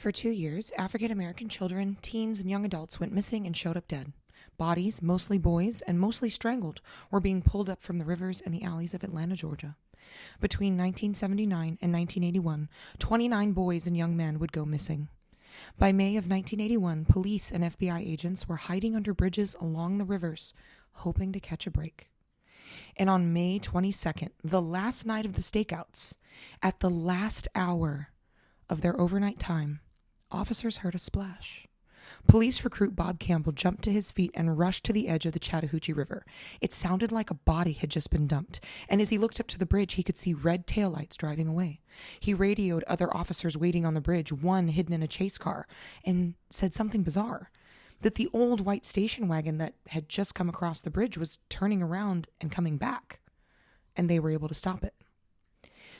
For 2 years, African American children, teens, and young adults went missing and showed up dead. Bodies, mostly boys and mostly strangled, were being pulled up from the rivers and the alleys of Atlanta, Georgia. Between 1979 and 1981, 29 boys and young men would go missing. By May of 1981, police and FBI agents were hiding under bridges along the rivers, hoping to catch a break. And on May 22nd, the last night of the stakeouts, at the last hour of their overnight time, officers heard a splash. Police recruit Bob Campbell jumped to his feet and rushed to the edge of the Chattahoochee River. It sounded like a body had just been dumped, and as he looked up to the bridge, he could see red taillights driving away. He radioed other officers waiting on the bridge, one hidden in a chase car, and said something bizarre, that the old white station wagon that had just come across the bridge was turning around and coming back, and they were able to stop it.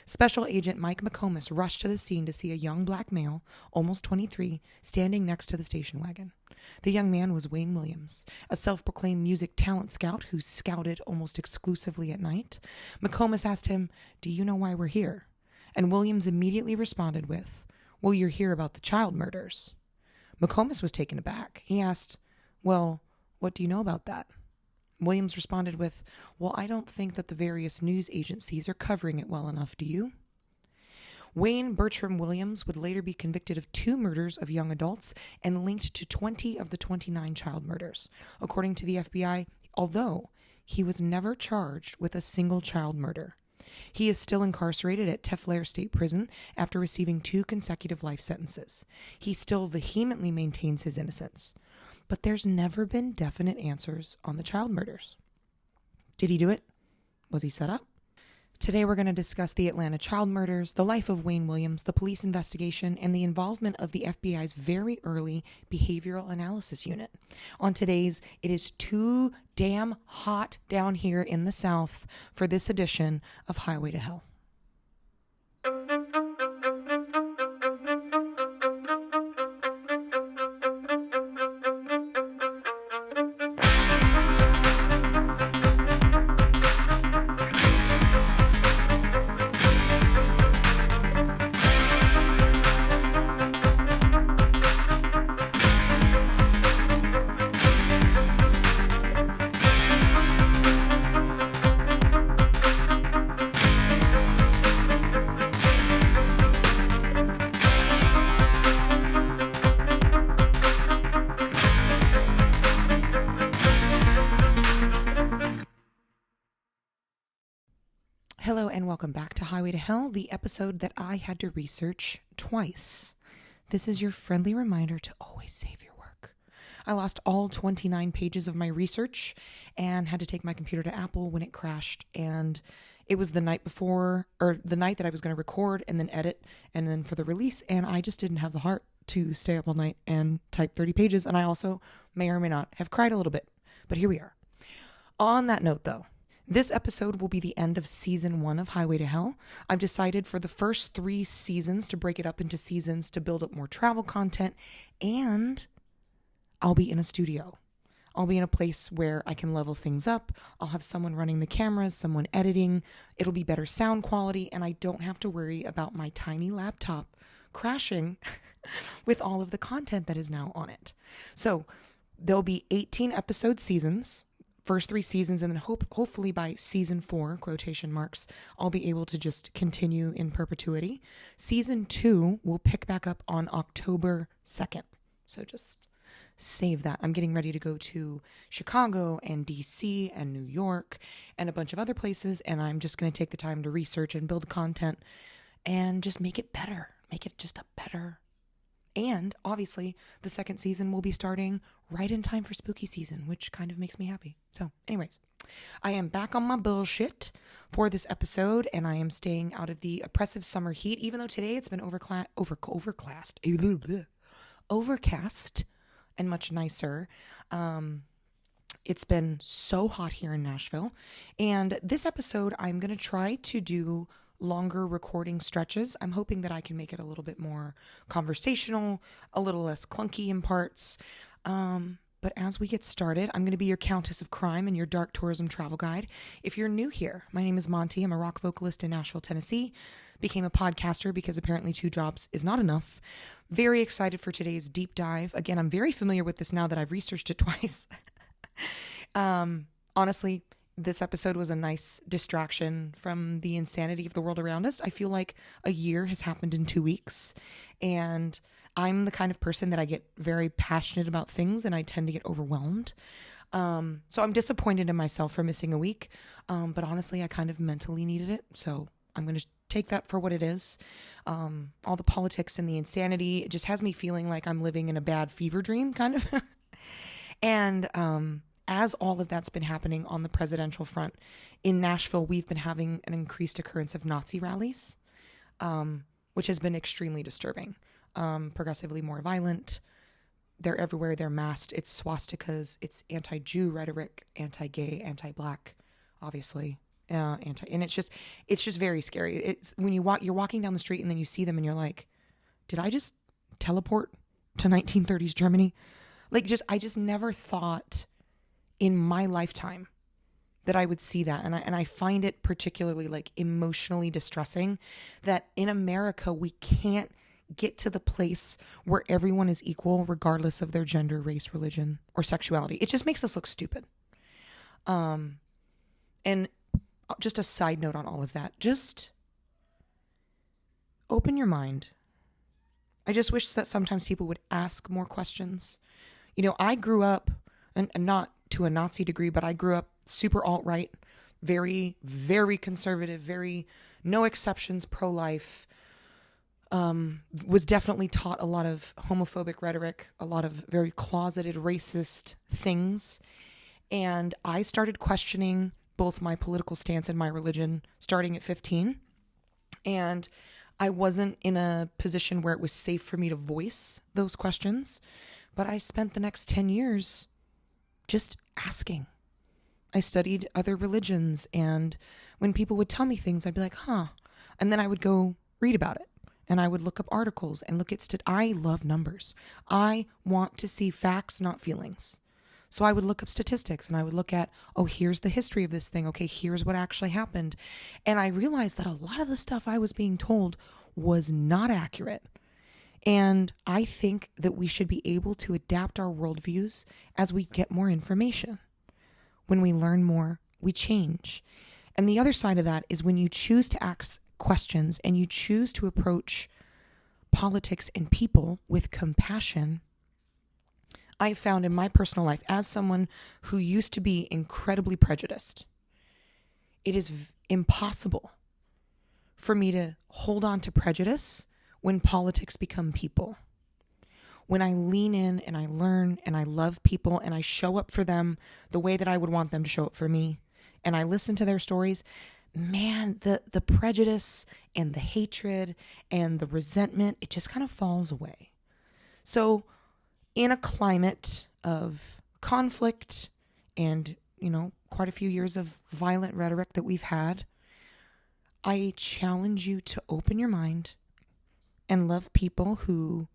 Special Agent Mike McComas rushed to the scene to see a young black male, almost 23, standing next to the station wagon. The young man was Wayne Williams, a self-proclaimed music talent scout who scouted almost exclusively at night. McComas asked him, "Do you know why we're here?" And Williams immediately responded with, "Well, you're here about the child murders." McComas was taken aback. He asked, "Well, what do you know about that?" Williams responded with, "Well, I don't think that the various news agencies are covering it well enough, do you?" Wayne Bertram Williams would later be convicted of 2 murders of young adults and linked to 20 of the 29 child murders. According to the FBI, although he was never charged with a single child murder. He is still incarcerated at Teflair State Prison after receiving 2 consecutive life sentences. He still vehemently maintains his innocence. But there's never been definite answers on the child murders. Did he do it? Was he set up? Today we're going to discuss the Atlanta child murders, the life of Wayne Williams, the police investigation, and the involvement of the FBI's very early behavioral analysis unit. On today's It Is Too Damn Hot Down Here in the South for this edition of Highway to Hell. Hello and welcome back to Highway to Hell, the episode that I had to research twice. This is your friendly reminder to always save your work. I lost all 29 pages of my research and had to take my computer to Apple when it crashed, and it was the night before, or the night that I was going to record and then edit and then for the release, and I just didn't have the heart to stay up all night and type 30 pages, and I also may or may not have cried a little bit, but here we are. On that note, though, this episode will be the end of season 1 of Highway to Hell. I've decided for the first 3 seasons to break it up into seasons to build up more travel content, and I'll be in a studio. I'll be in a place where I can level things up. I'll have someone running the cameras, someone editing. It'll be better sound quality, and I don't have to worry about my tiny laptop crashing with all of the content that is now on it. So there'll be 18 episode seasons. First 3 seasons, and then hopefully by season 4, quotation marks, I'll be able to just continue in perpetuity. Season 2 will pick back up on October 2nd. So just save that. I'm getting ready to go to Chicago and DC and New York and a bunch of other places, and I'm just going to take the time to research and build content and just make it better. Make it just a better. And obviously, the 2nd season will be starting right in time for spooky season, which kind of makes me happy. So anyways, I am back on my bullshit for this episode, and I am staying out of the oppressive summer heat, even though today it's been overcast and much nicer. It's been so hot here in Nashville. And this episode, I'm going to try to do longer recording stretches. I'm hoping that I can make it a little bit more conversational, a little less clunky in parts. But as we get started, I'm going to be your Countess of Crime and your dark tourism travel guide. If you're new here, my name is Monty. I'm a rock vocalist in Nashville, Tennessee. became a podcaster because apparently 2 jobs is not enough. Very excited for today's deep dive. Again, I'm very familiar with this now that I've researched it twice. Honestly, this episode was a nice distraction from the insanity of the world around us. I feel like a year has happened in 2 weeks, and I'm the kind of person that I get very passionate about things and I tend to get overwhelmed. So I'm disappointed in myself for missing a week. But honestly, I kind of mentally needed it. So I'm going to take that for what it is. All the politics and the insanity, it just has me feeling like I'm living in a bad fever dream kind of. And, as all of that's been happening on the presidential front in Nashville, we've been having an increased occurrence of Nazi rallies, which has been extremely disturbing, progressively more violent. They're everywhere. They're masked. It's swastikas. It's anti-Jew rhetoric, anti-gay, anti-black, obviously, and it's just very scary. It's when you're walking down the street and then you see them and you're like, did I just teleport to 1930s Germany? Like, I just never thought in my lifetime that I would see that. And I find it particularly like emotionally distressing that in America, we can't get to the place where everyone is equal, regardless of their gender, race, religion, or sexuality. It just makes us look stupid. And just a side note on all of that, just open your mind. I just wish that sometimes people would ask more questions. You know, I grew up, and not to a Nazi degree, but I grew up super alt-right, very, very conservative, very no exceptions, pro-life. Was definitely taught a lot of homophobic rhetoric, a lot of very closeted racist things. And I started questioning both my political stance and my religion starting at 15. And I wasn't in a position where it was safe for me to voice those questions. But I spent the next 10 years just asking. I studied other religions, and when people would tell me things, I'd be like, huh. And then I would go read about it. And I would look up articles and look at I love numbers. I want to see facts, not feelings. So I would look up statistics and I would look at, oh, here's the history of this thing. Okay, here's what actually happened. And I realized that a lot of the stuff I was being told was not accurate. And I think that we should be able to adapt our worldviews as we get more information. When we learn more, we change. And the other side of that is when you choose to ask questions and you choose to approach politics and people with compassion. I found in my personal life, as someone who used to be incredibly prejudiced, it is impossible for me to hold on to prejudice when politics become people. When I lean in and I learn and I love people and I show up for them the way that I would want them to show up for me, and I listen to their stories, man, the prejudice and the hatred and the resentment, it just kind of falls away. So in a climate of conflict and, quite a few years of violent rhetoric that we've had, I challenge you to open your mind and love people who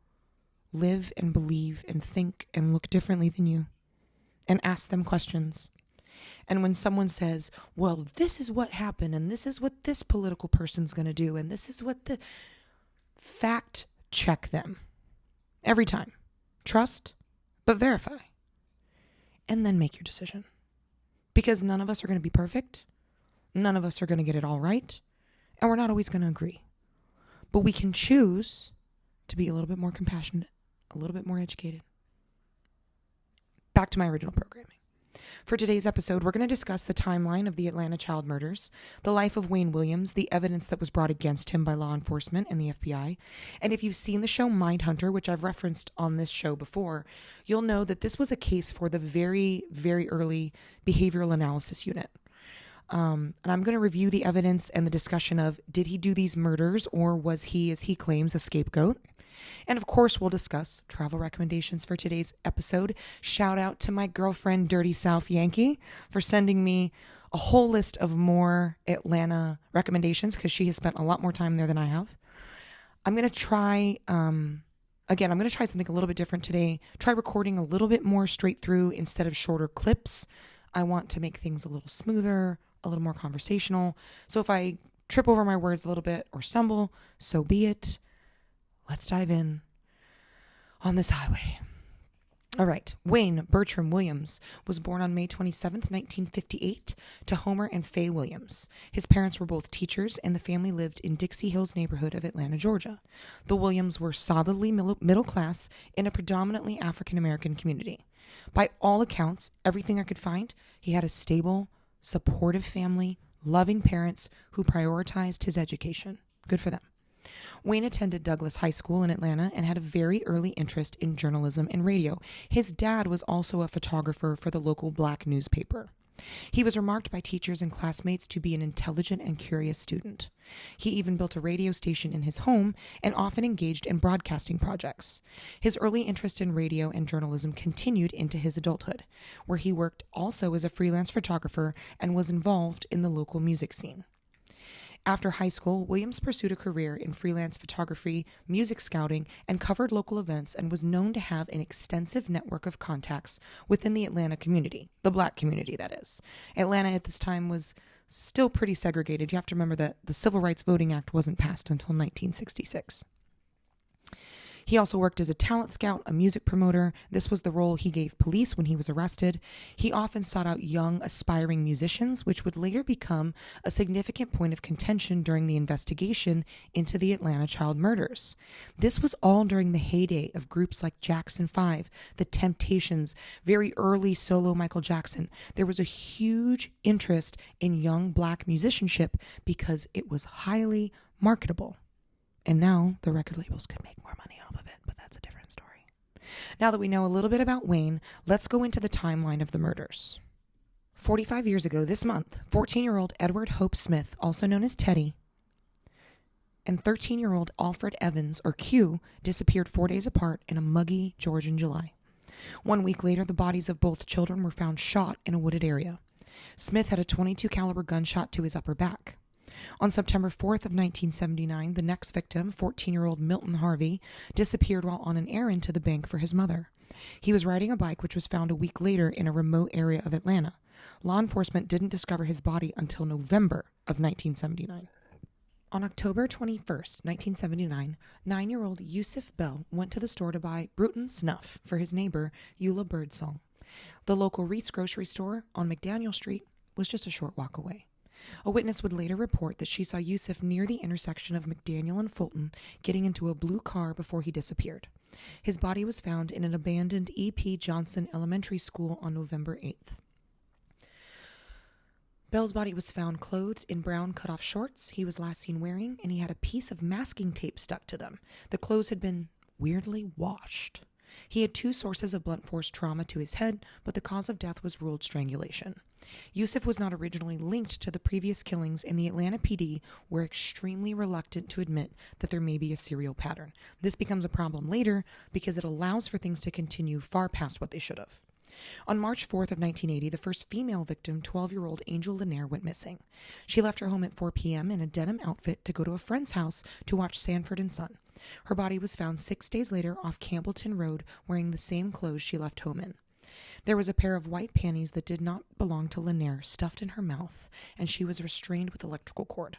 live and believe and think and look differently than you, and ask them questions. And when someone says, well, this is what happened, and this is what this political person's going to do, and this is what fact check them every time. Trust, but verify. And then make your decision. Because none of us are going to be perfect. None of us are going to get it all right. And we're not always going to agree. But we can choose to be a little bit more compassionate, a little bit more educated. Back to my original programming. For today's episode, we're going to discuss the timeline of the Atlanta child murders, the life of Wayne Williams, the evidence that was brought against him by law enforcement and the FBI. And if you've seen the show Mindhunter, which I've referenced on this show before, you'll know that this was a case for the very, very early behavioral analysis unit. And I'm going to review the evidence and the discussion of, did he do these murders, or was he, as he claims, a scapegoat? And of course, we'll discuss travel recommendations for today's episode. Shout out to my girlfriend, Dirty South Yankee, for sending me a whole list of more Atlanta recommendations, because she has spent a lot more time there than I have. I'm going to try, I'm going to try something a little bit different today. Try recording a little bit more straight through instead of shorter clips. I want to make things a little smoother, a little more conversational. So if I trip over my words a little bit or stumble, so be it. Let's dive in on this highway. All right. Wayne Bertram Williams was born on May 27th, 1958, to Homer and Faye Williams. His parents were both teachers, and the family lived in Dixie Hills neighborhood of Atlanta, Georgia. The Williams were solidly middle class in a predominantly African-American community. By all accounts, everything I could find, he had a stable, supportive family, loving parents who prioritized his education. Good for them. Wayne attended Douglas High School in Atlanta and had a very early interest in journalism and radio. His dad was also a photographer for the local black newspaper. He was remarked by teachers and classmates to be an intelligent and curious student. He even built a radio station in his home and often engaged in broadcasting projects. His early interest in radio and journalism continued into his adulthood, where he worked also as a freelance photographer and was involved in the local music scene. After high school, Williams pursued a career in freelance photography, music scouting, and covered local events, and was known to have an extensive network of contacts within the Atlanta community, the black community, that is. Atlanta at this time was still pretty segregated. You have to remember that the Civil Rights Voting Act wasn't passed until 1966. He also worked as a talent scout, a music promoter. This was the role he gave police when he was arrested. He often sought out young, aspiring musicians, which would later become a significant point of contention during the investigation into the Atlanta child murders. This was all during the heyday of groups like Jackson 5, The Temptations, very early solo Michael Jackson. There was a huge interest in young black musicianship because it was highly marketable. And now the record labels could make more money off of it, but that's a different story. Now that we know a little bit about Wayne, let's go into the timeline of the murders. 45 years ago this month, 14-year-old Edward Hope Smith, also known as Teddy, and 13-year-old Alfred Evans, or Q, disappeared 4 days apart in a muggy Georgian July. 1 week later, the bodies of both children were found shot in a wooded area. Smith had a .22 caliber gunshot to his upper back. On September 4th of 1979, the next victim, 14-year-old Milton Harvey, disappeared while on an errand to the bank for his mother. He was riding a bike which was found a week later in a remote area of Atlanta. Law enforcement didn't discover his body until November of 1979. On October 21st, 1979, 9-year-old Yusuf Bell went to the store to buy Bruton snuff for his neighbor, Eula Birdsong. The local Reese grocery store on McDaniel Street was just a short walk away. A witness would later report that she saw Yusuf near the intersection of McDaniel and Fulton getting into a blue car before he disappeared. His body was found in an abandoned E.P. Johnson Elementary School on November 8th. Bell's body was found clothed in brown cut-off shorts he was last seen wearing, and he had a piece of masking tape stuck to them. The clothes had been weirdly washed. He had 2 sources of blunt force trauma to his head, but the cause of death was ruled strangulation. Yusuf was not originally linked to the previous killings, and the Atlanta PD were extremely reluctant to admit that there may be a serial pattern. This becomes a problem later because it allows for things to continue far past what they should have. On March 4th of 1980, the first female victim, 12-year-old Angel Lanier, went missing. She left her home at 4 p.m. in a denim outfit to go to a friend's house to watch Sanford and Son. Her body was found 6 days later off Campbellton Road wearing the same clothes she left home in. There was a pair of white panties that did not belong to Lanier stuffed in her mouth, and she was restrained with electrical cord.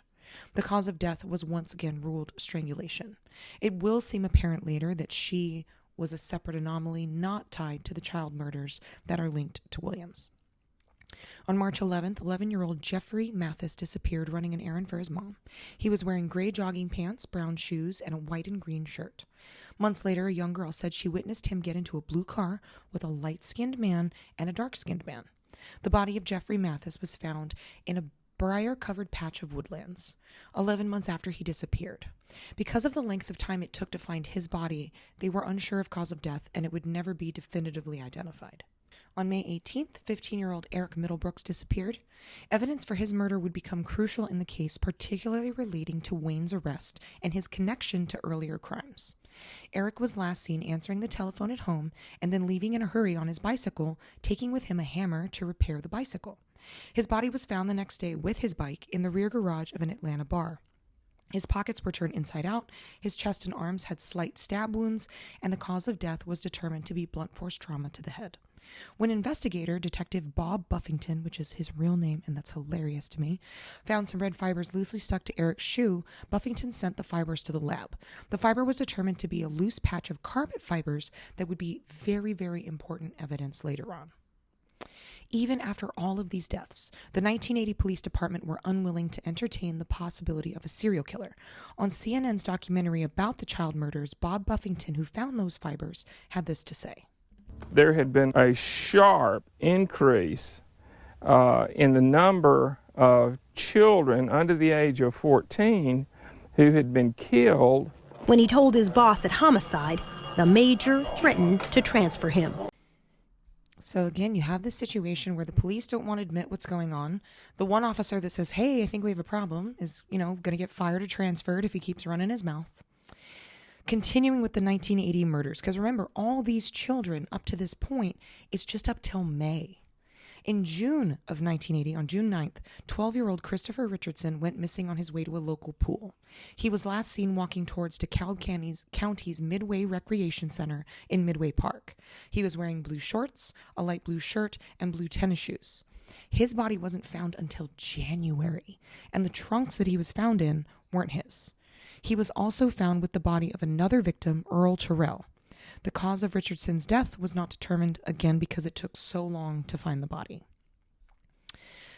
The cause of death was once again ruled strangulation. It will seem apparent later that she was a separate anomaly not tied to the child murders that are linked to Williams. On March 11th, 11-year-old Jeffrey Mathis disappeared running an errand for his mom. He was wearing gray jogging pants, brown shoes, and a white and green shirt. Months later, a young girl said she witnessed him get into a blue car with a light-skinned man and a dark-skinned man. The body of Jeffrey Mathis was found in a briar-covered patch of woodlands, 11 months after he disappeared. Because of the length of time it took to find his body, they were unsure of cause of death, and it would never be definitively identified. On May 18th, 15-year-old Eric Middlebrooks disappeared. Evidence for his murder would become crucial in the case, particularly relating to Wayne's arrest and his connection to earlier crimes. Eric was last seen answering the telephone at home and then leaving in a hurry on his bicycle, taking with him a hammer to repair the bicycle. His body was found the next day with his bike in the rear garage of an Atlanta bar. His pockets were turned inside out, his chest and arms had slight stab wounds, and the cause of death was determined to be blunt force trauma to the head. When investigator, Detective Bob Buffington, which is his real name, and that's hilarious to me, found some red fibers loosely stuck to Eric's shoe, Buffington sent the fibers to the lab. The fiber was determined to be a loose patch of carpet fibers that would be very, very important evidence later on. Even after all of these deaths, the 1980 police department were unwilling to entertain the possibility of a serial killer. On CNN's documentary about the child murders, Bob Buffington, who found those fibers, had this to say. There had been a sharp increase in the number of children under the age of 14 who had been killed. When he told his boss at Homicide, the major threatened to transfer him. So again, you have this situation where the police don't want to admit what's going on. The one officer that says, hey, I think we have a problem is, going to get fired or transferred if he keeps running his mouth. Continuing with the 1980 murders, because remember, all these children up to this point, it's just up till May. In June of 1980, on June 9th, 12-year-old Christopher Richardson went missing on his way to a local pool. He was last seen walking towards DeKalb County's Midway Recreation Center in Midway Park. He was wearing blue shorts, a light blue shirt, and blue tennis shoes. His body wasn't found until January, and the trunks that he was found in weren't his. He was also found with the body of another victim, Earl Terrell. The cause of Richardson's death was not determined, again, because it took so long to find the body.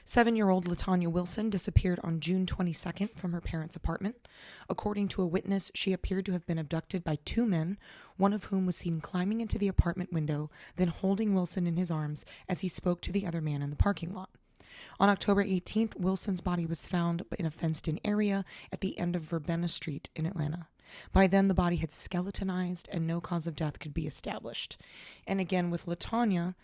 7-year-old LaTanya Wilson disappeared on June 22nd from her parents' apartment. According to a witness, she appeared to have been abducted by 2 men, one of whom was seen climbing into the apartment window, then holding Wilson in his arms as he spoke to the other man in the parking lot. On October 18th, Wilson's body was found in a fenced-in area at the end of Verbena Street in Atlanta. By then, the body had skeletonized and no cause of death could be established. And again, with LaTanya,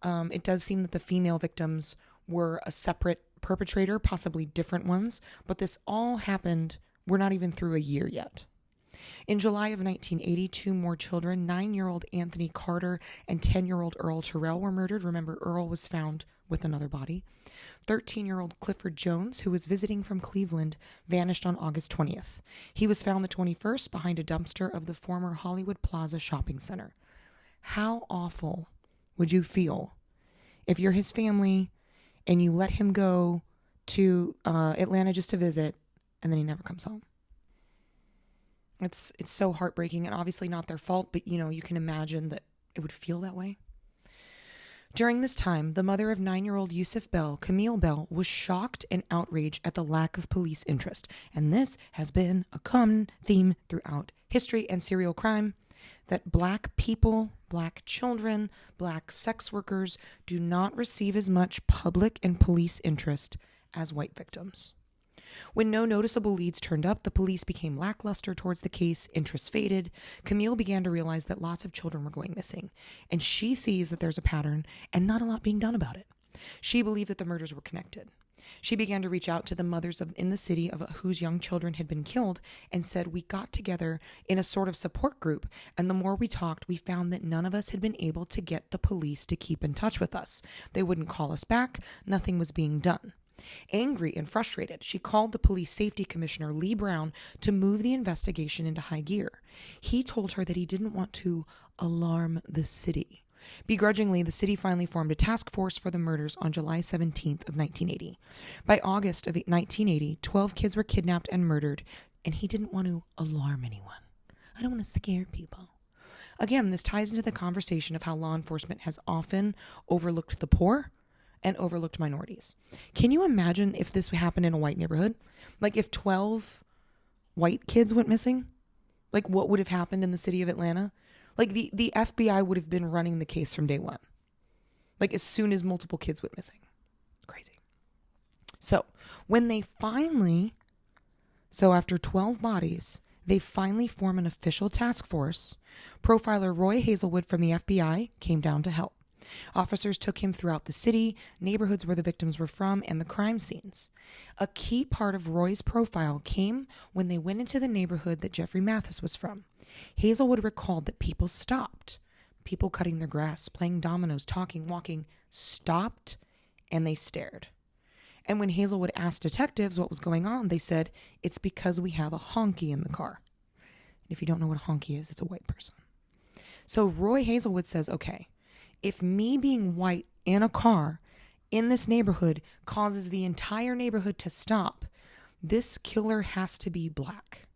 it does seem that the female victims were a separate perpetrator, possibly different ones, but this all happened, we're not even through a year yet. In July of 1980, 2 more children, 9-year-old Anthony Carter and 10-year-old Earl Terrell were murdered. Remember, Earl was found with another body. 13-year-old Clifford Jones, who was visiting from Cleveland, vanished on August 20th. He was found the 21st behind a dumpster of the former Hollywood Plaza shopping center. How awful would you feel if you're his family and you let him go to Atlanta just to visit and then he never comes home? It's so heartbreaking, and obviously not their fault, but you can imagine that it would feel that way. During this time, the mother of 9-year-old Yusuf Bell, Camille Bell, was shocked and outraged at the lack of police interest. And this has been a common theme throughout history and serial crime, that Black people, Black children, Black sex workers do not receive as much public and police interest as white victims. When no noticeable leads turned up, the police became lackluster towards the case, interest faded. Camille began to realize that lots of children were going missing, and she sees that there's a pattern and not a lot being done about it. She believed that the murders were connected. She began to reach out to the mothers in the city of whose young children had been killed and said, we got together in a sort of support group, and the more we talked, we found that none of us had been able to get the police to keep in touch with us. They wouldn't call us back. Nothing was being done. Angry and frustrated, she called the police safety commissioner, Lee Brown, to move the investigation into high gear. He told her that he didn't want to alarm the city. Begrudgingly, the city finally formed a task force for the murders on July 17th of 1980. By August of 1980, 12 kids were kidnapped and murdered, and he didn't want to alarm anyone. I don't want to scare people. Again, this ties into the conversation of how law enforcement has often overlooked the poor and overlooked minorities. Can you imagine if this happened in a white neighborhood? Like if 12 white kids went missing? Like what would have happened in the city of Atlanta? Like the FBI would have been running the case from day one. Like as soon as multiple kids went missing. Crazy. So when they after 12 bodies, they finally form an official task force. Profiler Roy Hazelwood from the FBI came down to help. Officers took him throughout the city, neighborhoods where the victims were from, and the crime scenes. A key part of Roy's profile came when they went into the neighborhood that Jeffrey Mathis was from. Hazelwood recalled that people stopped. People cutting their grass, playing dominoes, talking, walking, stopped, and they stared. And when Hazelwood asked detectives what was going on, they said, it's because we have a honky in the car. And if you don't know what a honky is, it's a white person. So Roy Hazelwood says, okay, if me being white in a car in this neighborhood causes the entire neighborhood to stop, this killer has to be black,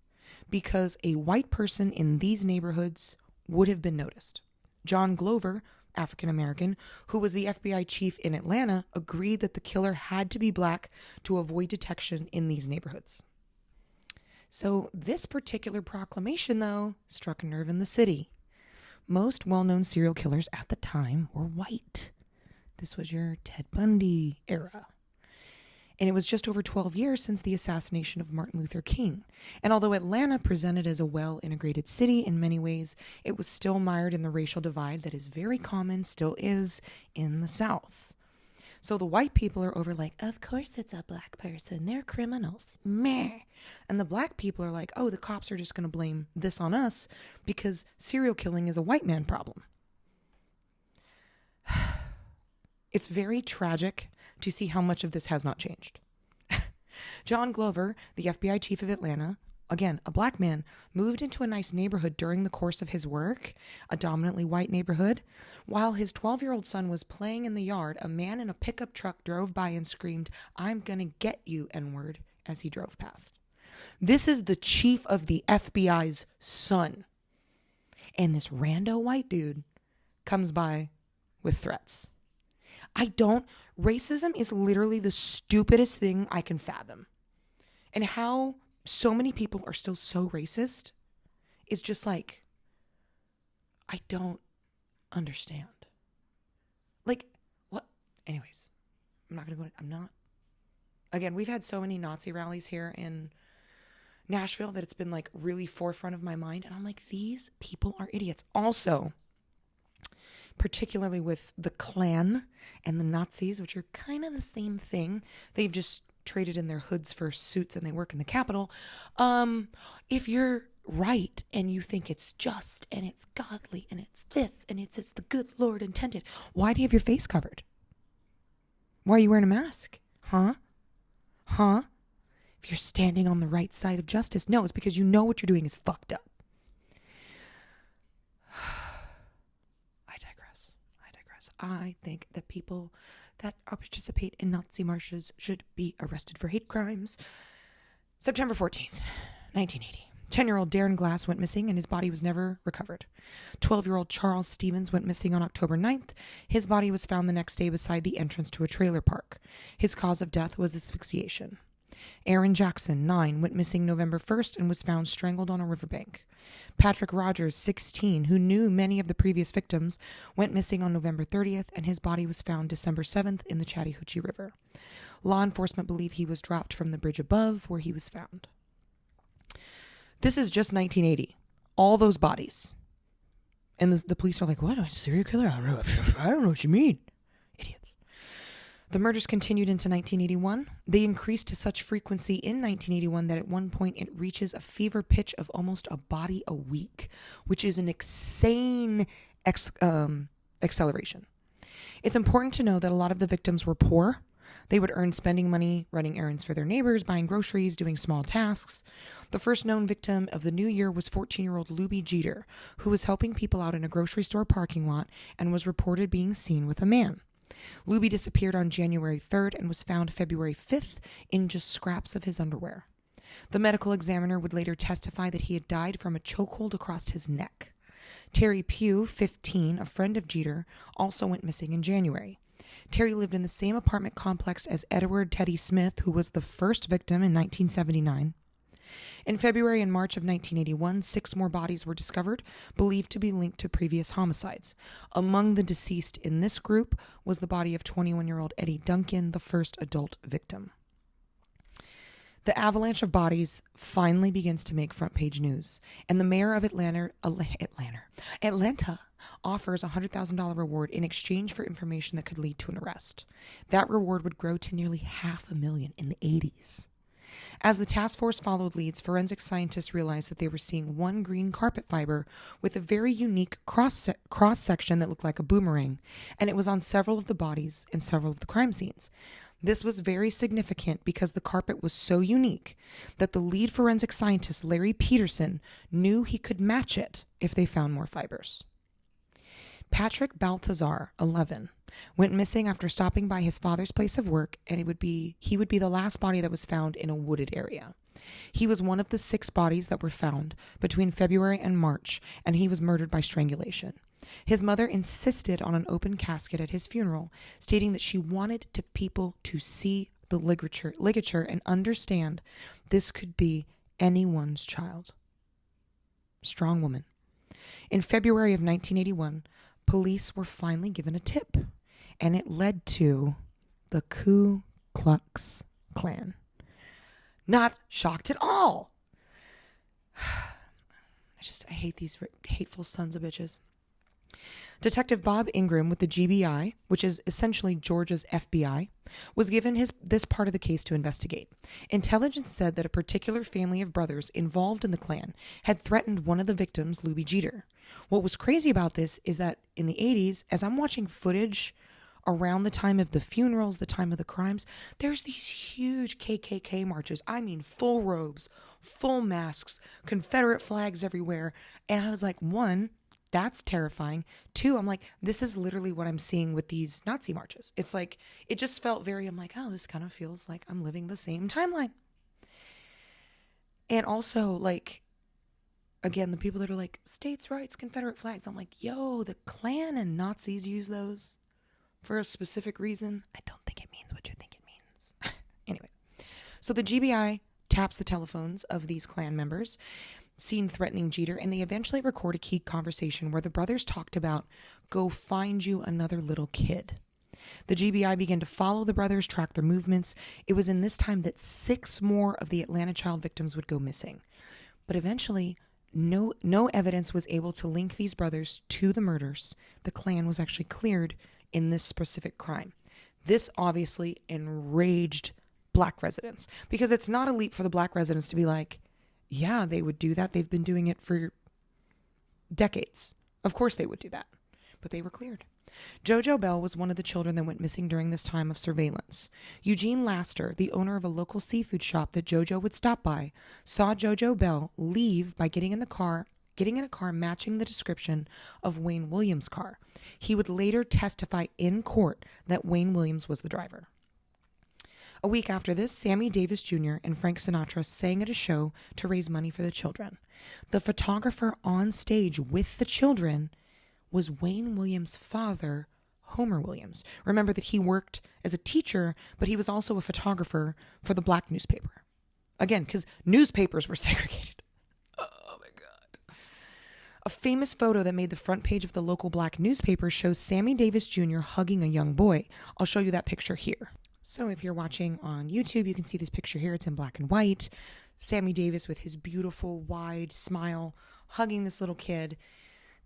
because a white person in these neighborhoods would have been noticed. John Glover, African American, who was the FBI chief in Atlanta, agreed that the killer had to be black to avoid detection in these neighborhoods. So this particular proclamation, though, struck a nerve in the city. Most well-known serial killers at the time were white. This was your Ted Bundy era. And it was just over 12 years since the assassination of Martin Luther King. And although Atlanta presented as a well-integrated city in many ways, it was still mired in the racial divide that is very common, still is, in the South. So the white people are over like, of course it's a black person, they're criminals, meh. And the black people are like, oh, the cops are just going to blame this on us because serial killing is a white man problem. It's very tragic to see how much of this has not changed. John Glover, the FBI chief of Atlanta, again, a black man, moved into a nice neighborhood during the course of his work, a dominantly white neighborhood. While his 12-year-old son was playing in the yard, a man in a pickup truck drove by and screamed, "I'm gonna get you, N-word," as he drove past. This is the chief of the FBI's son. And this rando white dude comes by with threats. Racism is literally the stupidest thing I can fathom. And how so many people are still so racist is just like, I don't understand. Like, what? Anyways, Again, we've had so many Nazi rallies here in Nashville that it's been like really forefront of my mind. And I'm like, these people are idiots. Also, particularly with the Klan and the Nazis, which are kind of the same thing. They've just traded in their hoods for suits and they work in the Capitol. If you're right and you think it's just and it's godly and it's this and it's the good Lord intended, why do you have your face covered? Why are you wearing a mask? Huh? If you're standing on the right side of justice. No, it's because you know what you're doing is fucked up. I think that people that participate in Nazi marches should be arrested for hate crimes. September 14th, 1980. 10-year-old Darren Glass went missing and his body was never recovered. 12-year-old Charles Stevens went missing on October 9th. His body was found the next day beside the entrance to a trailer park. His cause of death was asphyxiation. Aaron Jackson, 9, went missing November 1st and was found strangled on a riverbank. Patrick Rogers, 16, who knew many of the previous victims, went missing on November 30th, and his body was found December 7th in the Chattahoochee River. Law enforcement believe he was dropped from the bridge above where he was found. This is just 1980. All those bodies. And the police are like, what? A serial killer? I don't know what you mean. Idiots. The murders continued into 1981. They increased to such frequency in 1981 that at one point it reaches a fever pitch of almost a body a week, which is an insane acceleration. It's important to know that a lot of the victims were poor. They would earn spending money, running errands for their neighbors, buying groceries, doing small tasks. The first known victim of the new year was 14-year-old Luby Jeter, who was helping people out in a grocery store parking lot and was reported being seen with a man. Luby disappeared on January 3rd and was found February 5th in just scraps of his underwear. The medical examiner would later testify that he had died from a chokehold across his neck. Terry Pugh, 15, a friend of Jeter, also went missing in January. Terry lived in the same apartment complex as Edward Teddy Smith, who was the first victim in 1979. In February and March of 1981, 6 more bodies were discovered, believed to be linked to previous homicides. Among the deceased in this group was the body of 21-year-old Eddie Duncan, the first adult victim. The avalanche of bodies finally begins to make front-page news, and the mayor of Atlanta offers a $100,000 reward in exchange for information that could lead to an arrest. That reward would grow to nearly $500,000 in the 80s. As the task force followed leads, forensic scientists realized that they were seeing one green carpet fiber with a very unique cross-section that looked like a boomerang, and it was on several of the bodies and several of the crime scenes. This was very significant because the carpet was so unique that the lead forensic scientist, Larry Peterson, knew he could match it if they found more fibers. Patrick Baltazar, 11, went missing after stopping by his father's place of work, and he would be the last body that was found in a wooded area. He was one of the 6 bodies that were found between February and March, and he was murdered by strangulation. His mother insisted on an open casket at his funeral, stating that she wanted people to see the ligature and understand this could be anyone's child. Strong woman. In February of 1981, police were finally given a tip, and it led to the Ku Klux Klan. Not shocked at all. I hate these hateful sons of bitches. Detective Bob Ingram with the GBI, which is essentially Georgia's FBI, was given this part of the case to investigate. Intelligence said that a particular family of brothers involved in the Klan had threatened one of the victims, Luby Jeter. What was crazy about this is that in the 80s, as I'm watching footage around the time of the funerals, the time of the crimes, there's these huge KKK marches. I mean, full robes, full masks, Confederate flags everywhere. And I was like, 1, that's terrifying. 2, I'm like, this is literally what I'm seeing with these Nazi marches. It's like, it just felt I'm like, oh, this kind of feels like I'm living the same timeline. And also, like, again, the people that are like, states' rights, Confederate flags. I'm like, yo, the Klan and Nazis use those for a specific reason. I don't think it means what you think it means. Anyway, so the GBI taps the telephones of these Klan members, seen threatening Jeter, and they eventually record a key conversation where the brothers talked about, go find you another little kid. The GBI began to follow the brothers, track their movements. It was in this time that 6 more of the Atlanta child victims would go missing. But eventually, no evidence was able to link these brothers to the murders. The Klan was actually cleared in this specific crime. This obviously enraged Black residents, because it's not a leap for the Black residents to be like, yeah, they would do that. They've been doing it for decades. Of course they would do that. But they were cleared. JoJo Bell was one of the children that went missing during this time of surveillance. Eugene Laster, the owner of a local seafood shop that JoJo would stop by, saw JoJo Bell leave by getting in a car matching the description of Wayne Williams' car. He would later testify in court that Wayne Williams was the driver. A week after this, Sammy Davis Jr. and Frank Sinatra sang at a show to raise money for the children. The photographer on stage with the children was Wayne Williams' father, Homer Williams. Remember that he worked as a teacher, but he was also a photographer for the Black newspaper. Again, because newspapers were segregated. Oh my God. A famous photo that made the front page of the local Black newspaper shows Sammy Davis Jr. hugging a young boy. I'll show you that picture here. So if you're watching on YouTube, you can see this picture here. It's in black and white. Sammy Davis with his beautiful, wide smile, hugging this little kid.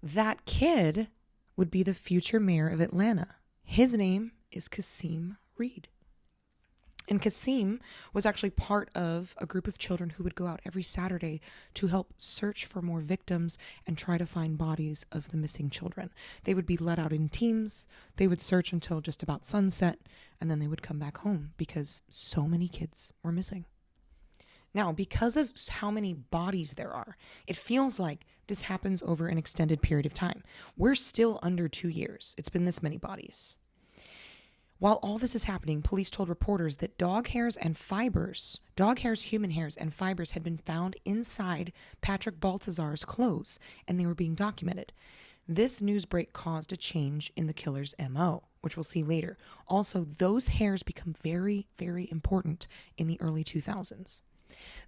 That kid would be the future mayor of Atlanta. His name is Kasim Reed. And Kasim was actually part of a group of children who would go out every Saturday to help search for more victims and try to find bodies of the missing children. They would be let out in teams. They would search until just about sunset, and then they would come back home because so many kids were missing. Now, because of how many bodies there are, it feels like this happens over an extended period of time. We're still under 2 years. It's been this many bodies. While all this is happening, police told reporters that human hairs and fibers had been found inside Patrick Baltazar's clothes, and they were being documented. This news break caused a change in the killer's MO, which we'll see later. Also, those hairs become very, very important in the early 2000s.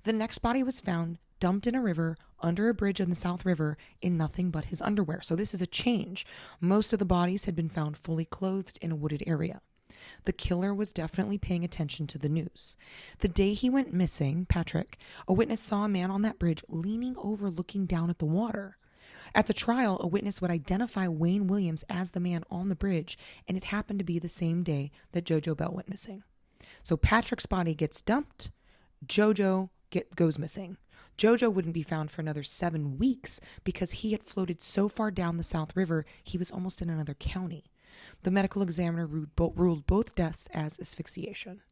The next body was found dumped in a river under a bridge on the South River in nothing but his underwear. So this is a change. Most of the bodies had been found fully clothed in a wooded area. The killer was definitely paying attention to the news. The day he went missing, Patrick, a witness saw a man on that bridge leaning over looking down at the water. At the trial, a witness would identify Wayne Williams as the man on the bridge, and it happened to be the same day that JoJo Bell went missing. So Patrick's body gets dumped, JoJo goes missing. JoJo wouldn't be found for another 7 weeks because he had floated so far down the South River, he was almost in another county. The medical examiner ruled both deaths as asphyxiation.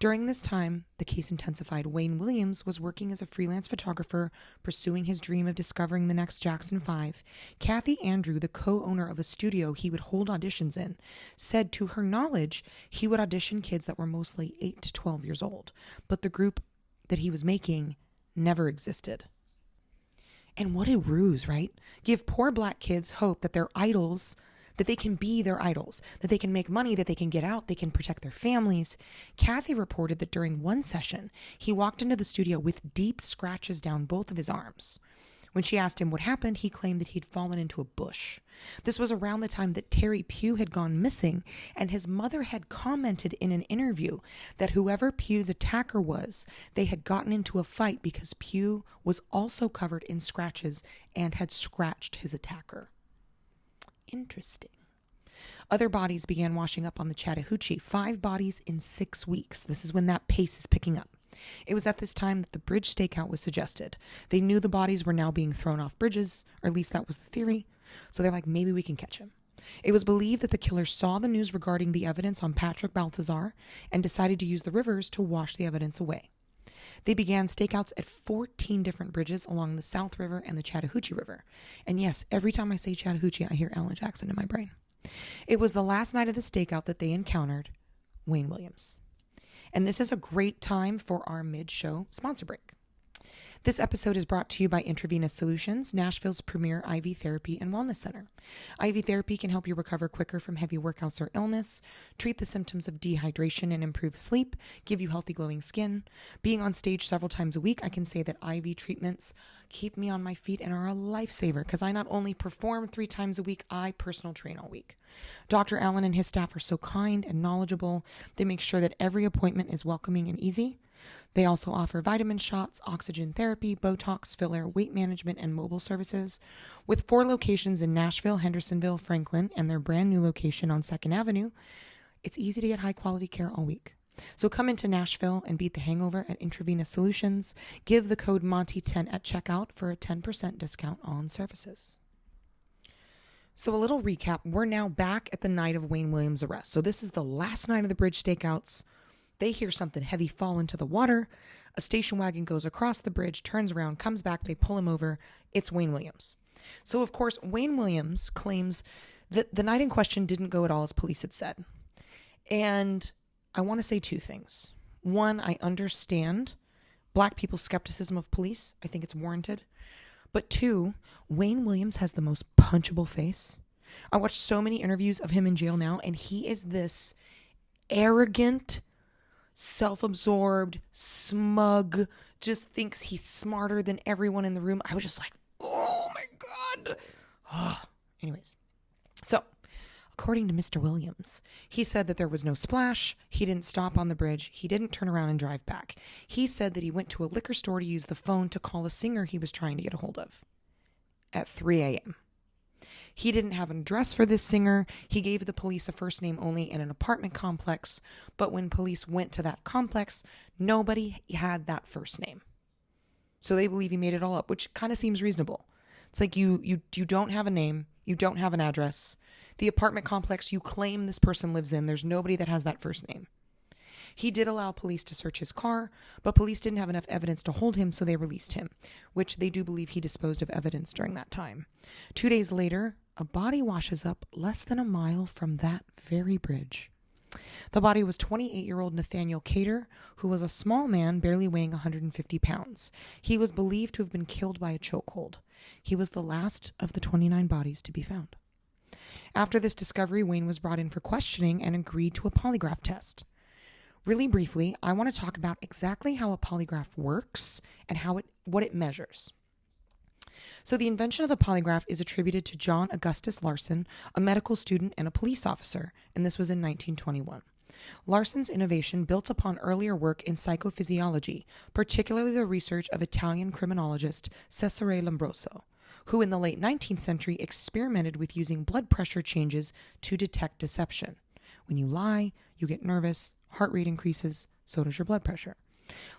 During this time, the case intensified. Wayne Williams was working as a freelance photographer, pursuing his dream of discovering the next Jackson 5. Kathy Andrew, the co-owner of a studio he would hold auditions in, said to her knowledge he would audition kids that were mostly 8 to 12 years old, but the group that he was making never existed. And what a ruse, right? Give poor black kids hope that their idols, that they can be their idols, that they can make money, that they can get out, they can protect their families. Kathy reported that during one session, he walked into the studio with deep scratches down both of his arms. When she asked him what happened, he claimed that he'd fallen into a bush. This was around the time that Terry Pugh had gone missing, and his mother had commented in an interview that whoever Pugh's attacker was, they had gotten into a fight because Pugh was also covered in scratches and had scratched his attacker. Interesting. Other bodies began washing up on the Chattahoochee, 5 bodies in 6 weeks. This is when that pace is picking up. It was at this time that the bridge stakeout was suggested. They knew the bodies were now being thrown off bridges, or at least that was the theory. So they're like, maybe we can catch him. It was believed that the killer saw the news regarding the evidence on Patrick Baltazar and decided to use the rivers to wash the evidence away. They began stakeouts at 14 different bridges along the South River and the Chattahoochee River. And yes, every time I say Chattahoochee, I hear Alan Jackson in my brain. It was the last night of the stakeout that they encountered Wayne Williams. And this is a great time for our mid-show sponsor break. This episode is brought to you by Intravenous Solutions, Nashville's premier IV therapy and wellness center. IV therapy can help you recover quicker from heavy workouts or illness, treat the symptoms of dehydration and improve sleep, give you healthy glowing skin. Being on stage several times a week, I can say that IV treatments keep me on my feet and are a lifesaver because I not only perform 3 times a week, I personal train all week. Dr. Allen and his staff are so kind and knowledgeable. They make sure that every appointment is welcoming and easy. They also offer vitamin shots, oxygen therapy, Botox, filler, weight management, and mobile services. With 4 locations in Nashville, Hendersonville, Franklin, and their brand new location on 2nd Avenue, it's easy to get high quality care all week. So come into Nashville and beat the hangover at Intravenous Solutions. Give the code Monty10 at checkout for a 10% discount on services. So a little recap. We're now back at the night of Wayne Williams' arrest. So this is the last night of the bridge stakeouts. They hear something heavy fall into the water. A station wagon goes across the bridge, turns around, comes back. They pull him over. It's Wayne Williams. So, of course, Wayne Williams claims that the night in question didn't go at all as police had said. And I want to say 2 things. One, I understand Black people's skepticism of police. I think it's warranted. But 2, Wayne Williams has the most punchable face. I watched so many interviews of him in jail now, and he is this arrogant, self-absorbed, smug, just thinks he's smarter than everyone in the room. I was just like, oh my God. Anyways, so according to Mr. Williams, he said that there was no splash. He didn't stop on the bridge. He didn't turn around and drive back. He said that he went to a liquor store to use the phone to call a singer he was trying to get a hold of at 3 a.m. He didn't have an address for this singer. He gave the police a first name only in an apartment complex. But when police went to that complex, nobody had that first name. So they believe he made it all up, which kind of seems reasonable. It's like you don't have a name. You don't have an address. The apartment complex you claim this person lives in, there's nobody that has that first name. He did allow police to search his car, but police didn't have enough evidence to hold him, so they released him, which they do believe he disposed of evidence during that time. 2 days later, a body washes up less than a mile from that very bridge. The body was 28-year-old Nathaniel Cater, who was a small man barely weighing 150 pounds. He was believed to have been killed by a chokehold. He was the last of the 29 bodies to be found. After this discovery, Wayne was brought in for questioning and agreed to a polygraph test. Really briefly, I want to talk about exactly how a polygraph works and what it measures. So the invention of the polygraph is attributed to John Augustus Larson, a medical student and a police officer, and this was in 1921. Larson's innovation built upon earlier work in psychophysiology, particularly the research of Italian criminologist Cesare Lombroso, who in the late 19th century experimented with using blood pressure changes to detect deception. When you lie, you get nervous, heart rate increases, so does your blood pressure.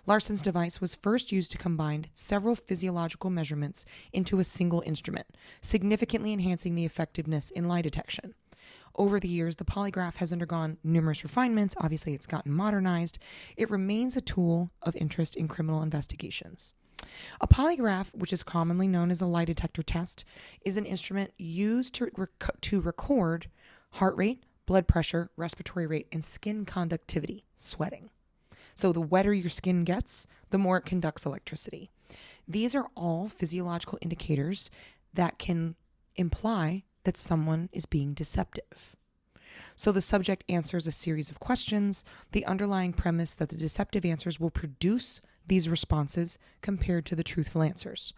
Larson's device was first used to combine several physiological measurements into a single instrument, significantly enhancing the effectiveness in lie detection. Over the years, the polygraph has undergone numerous refinements. Obviously, it's gotten modernized. It remains a tool of interest in criminal investigations. A polygraph, which is commonly known as a lie detector test, is an instrument used to record heart rate, blood pressure, respiratory rate, and skin conductivity, sweating. So the wetter your skin gets, the more it conducts electricity. These are all physiological indicators that can imply that someone is being deceptive. So the subject answers a series of questions, the underlying premise that the deceptive answers will produce these responses compared to the truthful answers.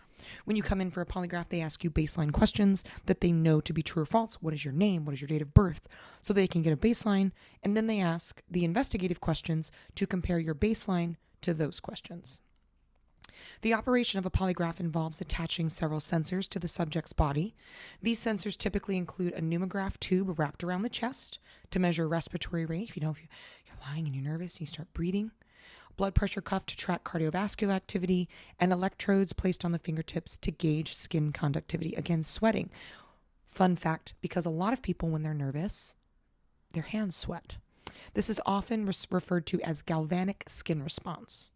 When you come in for a polygraph, they ask you baseline questions that they know to be true or false. What is your name? What is your date of birth? So they can get a baseline. And then they ask the investigative questions to compare your baseline to those questions. The operation of a polygraph involves attaching several sensors to the subject's body. These sensors typically include a pneumograph tube wrapped around the chest to measure respiratory rate. If you're lying and you're nervous and you start breathing. Blood pressure cuff to track cardiovascular activity, and electrodes placed on the fingertips to gauge skin conductivity. Again, sweating. Fun fact, because a lot of people, when they're nervous, their hands sweat. This is often referred to as galvanic skin response.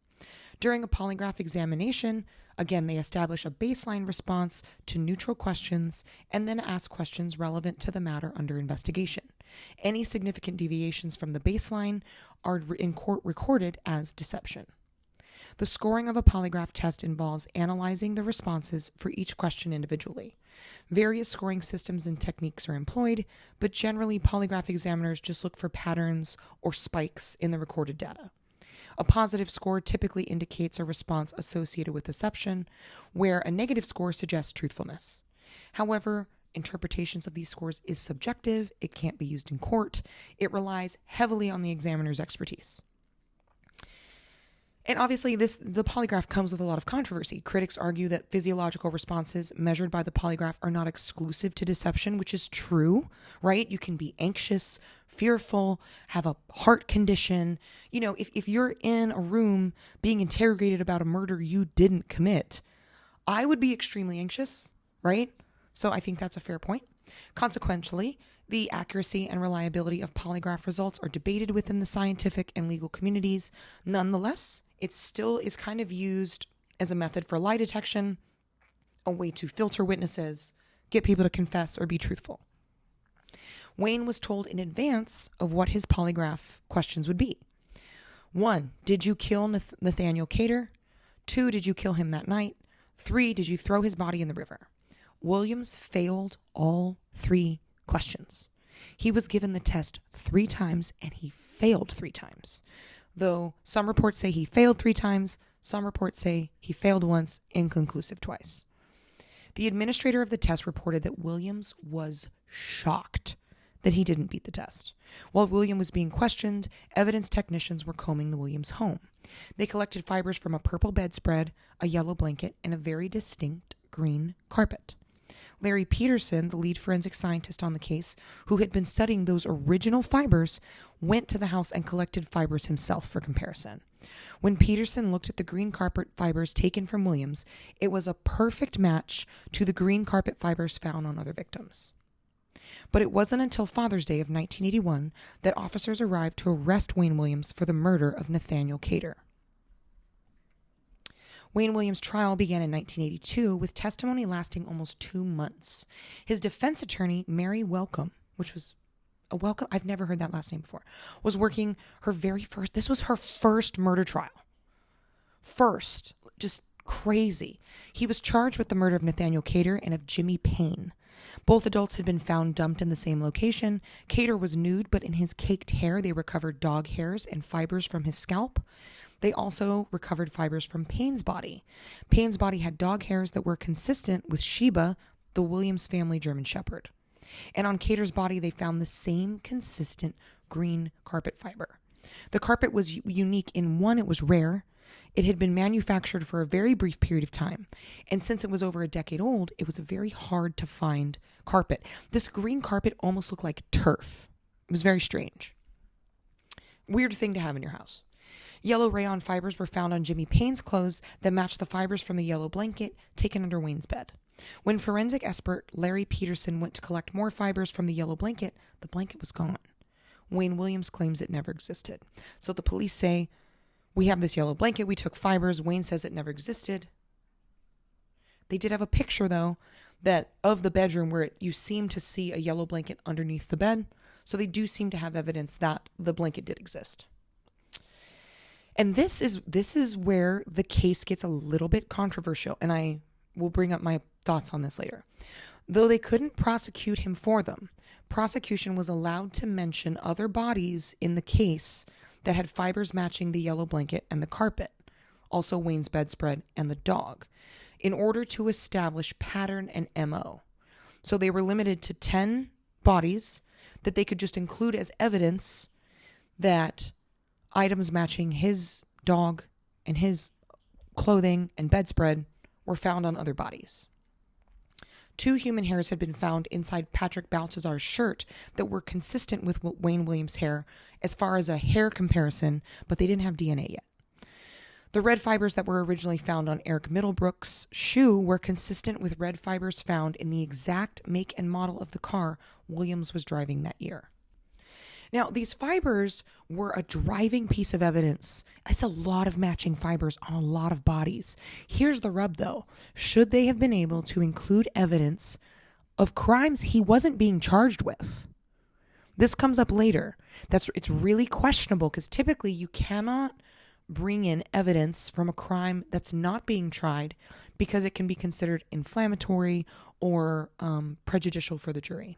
During a polygraph examination, again, they establish a baseline response to neutral questions and then ask questions relevant to the matter under investigation. Any significant deviations from the baseline are in court recorded as deception. The scoring of a polygraph test involves analyzing the responses for each question individually. Various scoring systems and techniques are employed, but generally polygraph examiners just look for patterns or spikes in the recorded data. A positive score typically indicates a response associated with deception, where a negative score suggests truthfulness. However, interpretations of these scores is subjective. It can't be used in court. It relies heavily on the examiner's expertise. And obviously, the polygraph comes with a lot of controversy. Critics argue that physiological responses measured by the polygraph are not exclusive to deception, which is true, right? You can be anxious, fearful, have a heart condition. If you're in a room being interrogated about a murder you didn't commit, I would be extremely anxious, right? So I think that's a fair point. Consequently, the accuracy and reliability of polygraph results are debated within the scientific and legal communities. Nonetheless, it still is kind of used as a method for lie detection, a way to filter witnesses, get people to confess or be truthful. Wayne was told in advance of what his polygraph questions would be. 1, did you kill Nathaniel Cater? 2, did you kill him that night? 3, did you throw his body in the river? Williams failed all 3 questions. He was given the test 3 times and he failed 3 times. Though some reports say he failed 3 times, some reports say he failed once, inconclusive twice. The administrator of the test reported that Williams was shocked that he didn't beat the test. While William was being questioned, evidence technicians were combing the Williams home. They collected fibers from a purple bedspread, a yellow blanket, and a very distinct green carpet. Larry Peterson, the lead forensic scientist on the case, who had been studying those original fibers, went to the house and collected fibers himself for comparison. When Peterson looked at the green carpet fibers taken from Williams, it was a perfect match to the green carpet fibers found on other victims. But it wasn't until Father's Day of 1981 that officers arrived to arrest Wayne Williams for the murder of Nathaniel Cater. Wayne Williams' trial began in 1982 with testimony lasting almost 2 months. His defense attorney, Mary Welcome, which was a Welcome, I've never heard that last name before, was working this was her first murder trial. First, just crazy. He was charged with the murder of Nathaniel Cater and of Jimmy Payne. Both adults had been found dumped in the same location. Cater was nude, but in his caked hair, they recovered dog hairs and fibers from his scalp. They also recovered fibers from Payne's body. Payne's body had dog hairs that were consistent with Sheba, the Williams family German Shepherd. And on Cater's body, they found the same consistent green carpet fiber. The carpet was unique in one, it was rare. It had been manufactured for a very brief period of time. And since it was over a decade old, it was a very hard to find carpet. This green carpet almost looked like turf. It was very strange. Weird thing to have in your house. Yellow rayon fibers were found on Jimmy Payne's clothes that matched the fibers from the yellow blanket taken under Wayne's bed. When forensic expert Larry Peterson went to collect more fibers from the yellow blanket, the blanket was gone. Wayne Williams claims it never existed. So the police say, we have this yellow blanket, we took fibers, Wayne says it never existed. They did have a picture, though, that of the bedroom where you seem to see a yellow blanket underneath the bed. So they do seem to have evidence that the blanket did exist. And this is where the case gets a little bit controversial, and I will bring up my thoughts on this later. Though they couldn't prosecute him for them, prosecution was allowed to mention other bodies in the case that had fibers matching the yellow blanket and the carpet, also Wayne's bedspread and the dog, in order to establish pattern and MO. So they were limited to 10 bodies that they could just include as evidence that items matching his dog and his clothing and bedspread were found on other bodies. 2 human hairs had been found inside Patrick Baltazar's shirt that were consistent with Wayne Williams' hair as far as a hair comparison, but they didn't have DNA yet. The red fibers that were originally found on Eric Middlebrook's shoe were consistent with red fibers found in the exact make and model of the car Williams was driving that year. Now, these fibers were a driving piece of evidence. It's a lot of matching fibers on a lot of bodies. Here's the rub, though. Should they have been able to include evidence of crimes he wasn't being charged with? This comes up later. It's really questionable because typically you cannot bring in evidence from a crime that's not being tried because it can be considered inflammatory or prejudicial for the jury.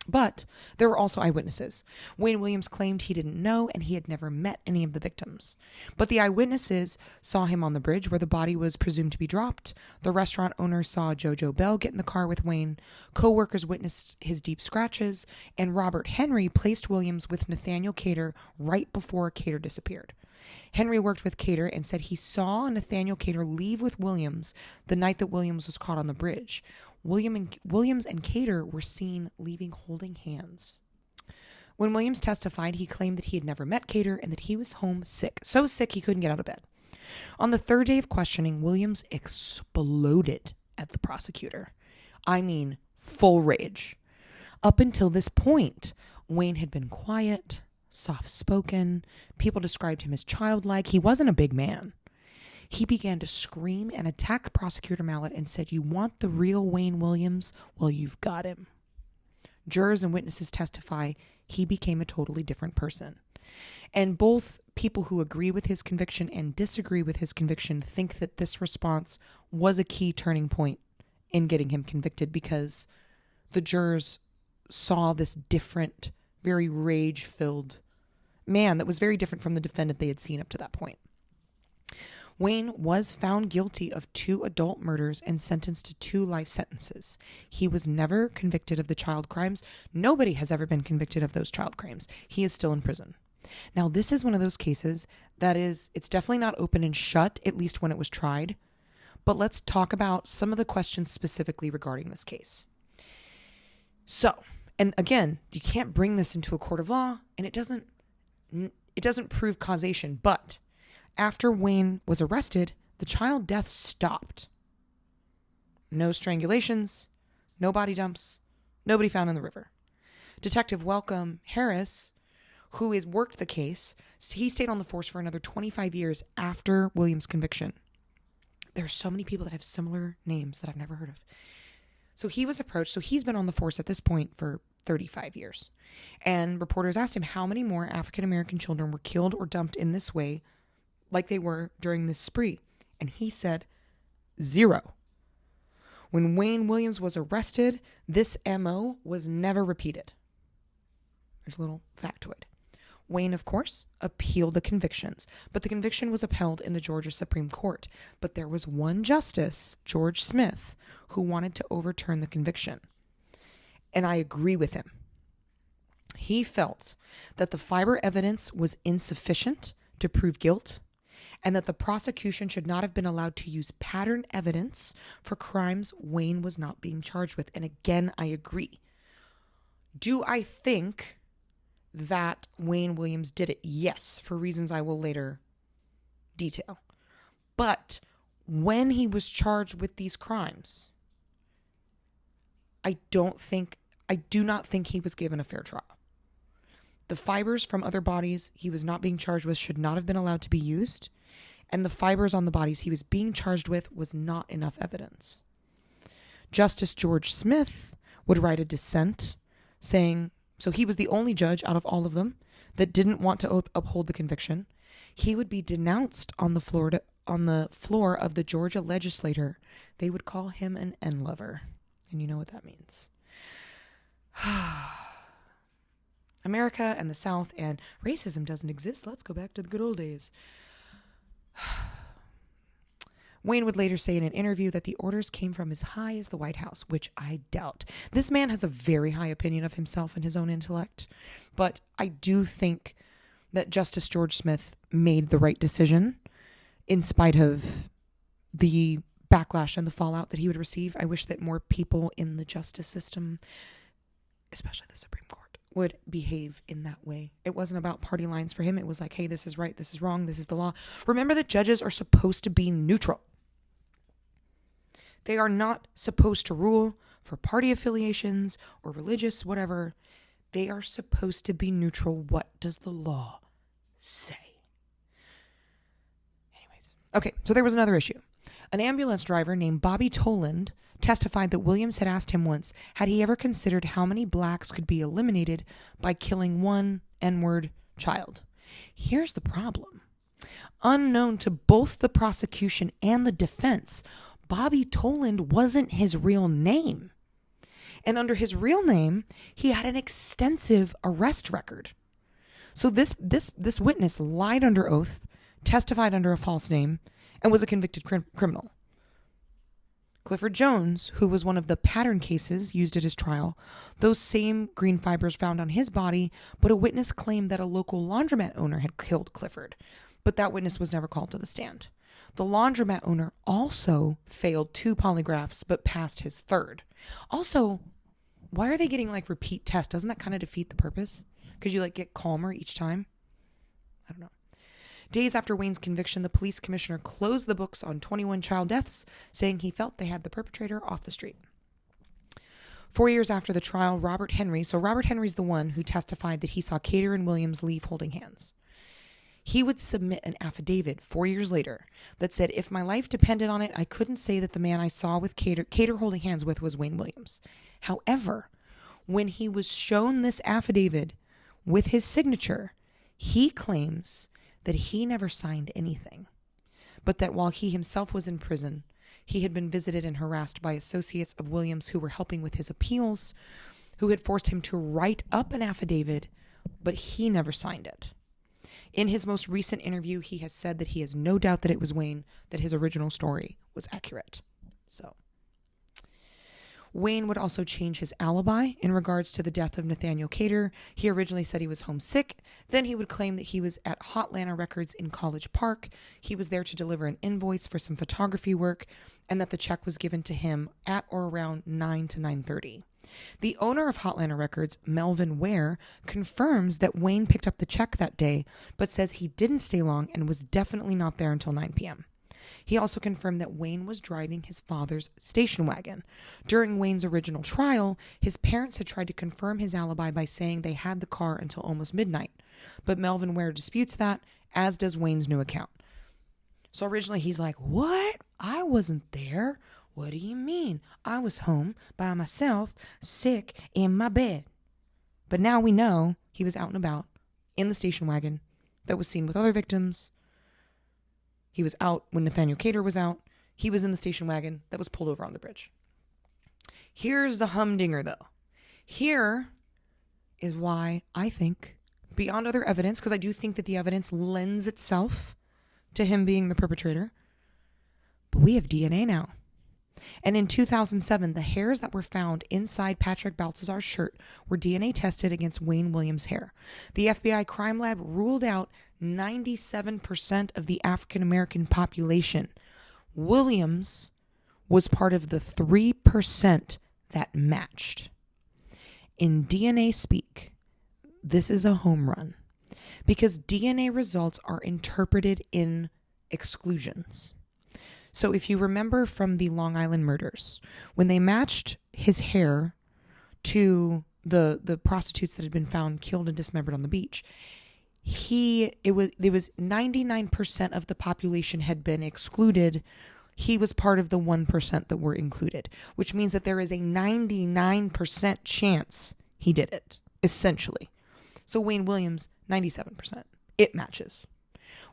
But there were also eyewitnesses. Wayne Williams claimed he didn't know and he had never met any of the victims. But the eyewitnesses saw him on the bridge where the body was presumed to be dropped. The restaurant owner saw Jojo Bell get in the car with Wayne. Co-workers witnessed his deep scratches. And Robert Henry placed Williams with Nathaniel Cater right before Cater disappeared. Henry worked with Cater and said he saw Nathaniel Cater leave with Williams the night that Williams was caught on the bridge. Williams and Cater were seen leaving holding hands. When Williams testified, he claimed that he had never met Cater and that he was home sick, so sick he couldn't get out of bed. On the 3rd day of questioning, Williams exploded at the prosecutor. I mean, full rage. Up until this point, Wayne had been quiet, soft-spoken. People described him as childlike. He wasn't a big man. He began to scream and attack Prosecutor Mallet and said, "You want the real Wayne Williams? Well, you've got him." Jurors and witnesses testify he became a totally different person. And both people who agree with his conviction and disagree with his conviction think that this response was a key turning point in getting him convicted because the jurors saw this different, very rage-filled man that was very different from the defendant they had seen up to that point. Wayne was found guilty of 2 adult murders and sentenced to 2 life sentences. He was never convicted of the child crimes. Nobody has ever been convicted of those child crimes. He is still in prison. Now, this is one of those cases that it's definitely not open and shut, at least when it was tried. But let's talk about some of the questions specifically regarding this case. So, and again, you can't bring this into a court of law, and it doesn't prove causation, but after Wayne was arrested, the child deaths stopped. No strangulations, no body dumps, nobody found in the river. Detective Welcome Harris, who has worked the case, he stayed on the force for another 25 years after Williams' conviction. There are so many people that have similar names that I've never heard of. So he was approached. So he's been on the force at this point for 35 years. And reporters asked him how many more African-American children were killed or dumped in this way like they were during this spree. And he said 0. When Wayne Williams was arrested, this MO was never repeated. There's a little factoid. Wayne, of course, appealed the convictions, but the conviction was upheld in the Georgia Supreme Court. But there was one justice, George Smith, who wanted to overturn the conviction. And I agree with him. He felt that the fiber evidence was insufficient to prove guilt, and that the prosecution should not have been allowed to use pattern evidence for crimes Wayne was not being charged with. And again, I agree. Do I think that Wayne Williams did it? Yes, for reasons I will later detail. But when he was charged with these crimes, I do not think he was given a fair trial. The fibers from other bodies he was not being charged with should not have been allowed to be used, and the fibers on the bodies he was being charged with was not enough evidence. Justice George Smith would write a dissent saying, so he was the only judge out of all of them that didn't want to uphold the conviction. He would be denounced on the floor of the Georgia legislature. They would call him an N-lover. And you know what that means. America and the South, and racism doesn't exist. Let's go back to the good old days. Wayne would later say in an interview that the orders came from as high as the White House, which I doubt. This man has a very high opinion of himself and his own intellect, but I do think that Justice George Smith made the right decision in spite of the backlash and the fallout that he would receive. I wish that more people in the justice system, especially the Supreme Court, would behave in that way. It wasn't about party lines for him. It was like, hey, this is right, this is wrong, this is the law. Remember that judges are supposed to be neutral. They are not supposed to rule for party affiliations or religious, whatever. They are supposed to be neutral. What does the law say? Anyways. Okay, so there was another issue. An ambulance driver named Bobby Toland testified that Williams had asked him once, had he ever considered how many blacks could be eliminated by killing one N-word child? Here's the problem. Unknown to both the prosecution and the defense, Bobby Toland wasn't his real name. And under his real name, he had an extensive arrest record. So this witness lied under oath, testified under a false name, and was a convicted criminal. Clifford Jones, who was one of the pattern cases used at his trial, those same green fibers found on his body, but a witness claimed that a local laundromat owner had killed Clifford. But that witness was never called to the stand. The laundromat owner also failed 2 polygraphs, but passed his 3rd. Also, why are they getting repeat tests? Doesn't that kind of defeat the purpose? Because you get calmer each time? I don't know. Days after Wayne's conviction, the police commissioner closed the books on 21 child deaths, saying he felt they had the perpetrator off the street. 4 years after the trial, Robert Henry's the one who testified that he saw Cater and Williams leave holding hands. He would submit an affidavit 4 years later that said, if my life depended on it, I couldn't say that the man I saw with Cater holding hands with was Wayne Williams. However, when he was shown this affidavit with his signature, he claims that he never signed anything, but that while he himself was in prison, he had been visited and harassed by associates of Williams who were helping with his appeals, who had forced him to write up an affidavit, but he never signed it. In his most recent interview, he has said that he has no doubt that it was Wayne, that his original story was accurate. So, Wayne would also change his alibi in regards to the death of Nathaniel Cater. He originally said he was homesick. Then he would claim that he was at Hotlanta Records in College Park. He was there to deliver an invoice for some photography work, and that the check was given to him at or around 9 to 9:30. The owner of Hotlanta Records, Melvin Ware, confirms that Wayne picked up the check that day, but says he didn't stay long and was definitely not there until 9 p.m. He also confirmed that Wayne was driving his father's station wagon. During Wayne's original trial, his parents had tried to confirm his alibi by saying they had the car until almost midnight, but Melvin Ware disputes that, as does Wayne's new account. So originally he's like, what? I wasn't there. What do you mean? I was home by myself, sick, in my bed. But now we know he was out and about in the station wagon that was seen with other victims. He was out when Nathaniel Cater was out. He was in the station wagon that was pulled over on the bridge. Here's the humdinger, though. Here is why I think, beyond other evidence, because I do think that the evidence lends itself to him being the perpetrator, but we have DNA now. And in 2007, the hairs that were found inside Patrick Baltazar's shirt were DNA tested against Wayne Williams' hair. The FBI crime lab ruled out 97% of the African-American population. Williams was part of the 3% that matched. In DNA speak, this is a home run because DNA results are interpreted in exclusions. So if you remember from the Long Island murders, when they matched his hair to the prostitutes that had been found killed and dismembered on the beach, it was 99% of the population had been excluded. He was part of the 1% that were included, which means that there is a 99% chance he did it, essentially. So Wayne Williams, 97%. It matches.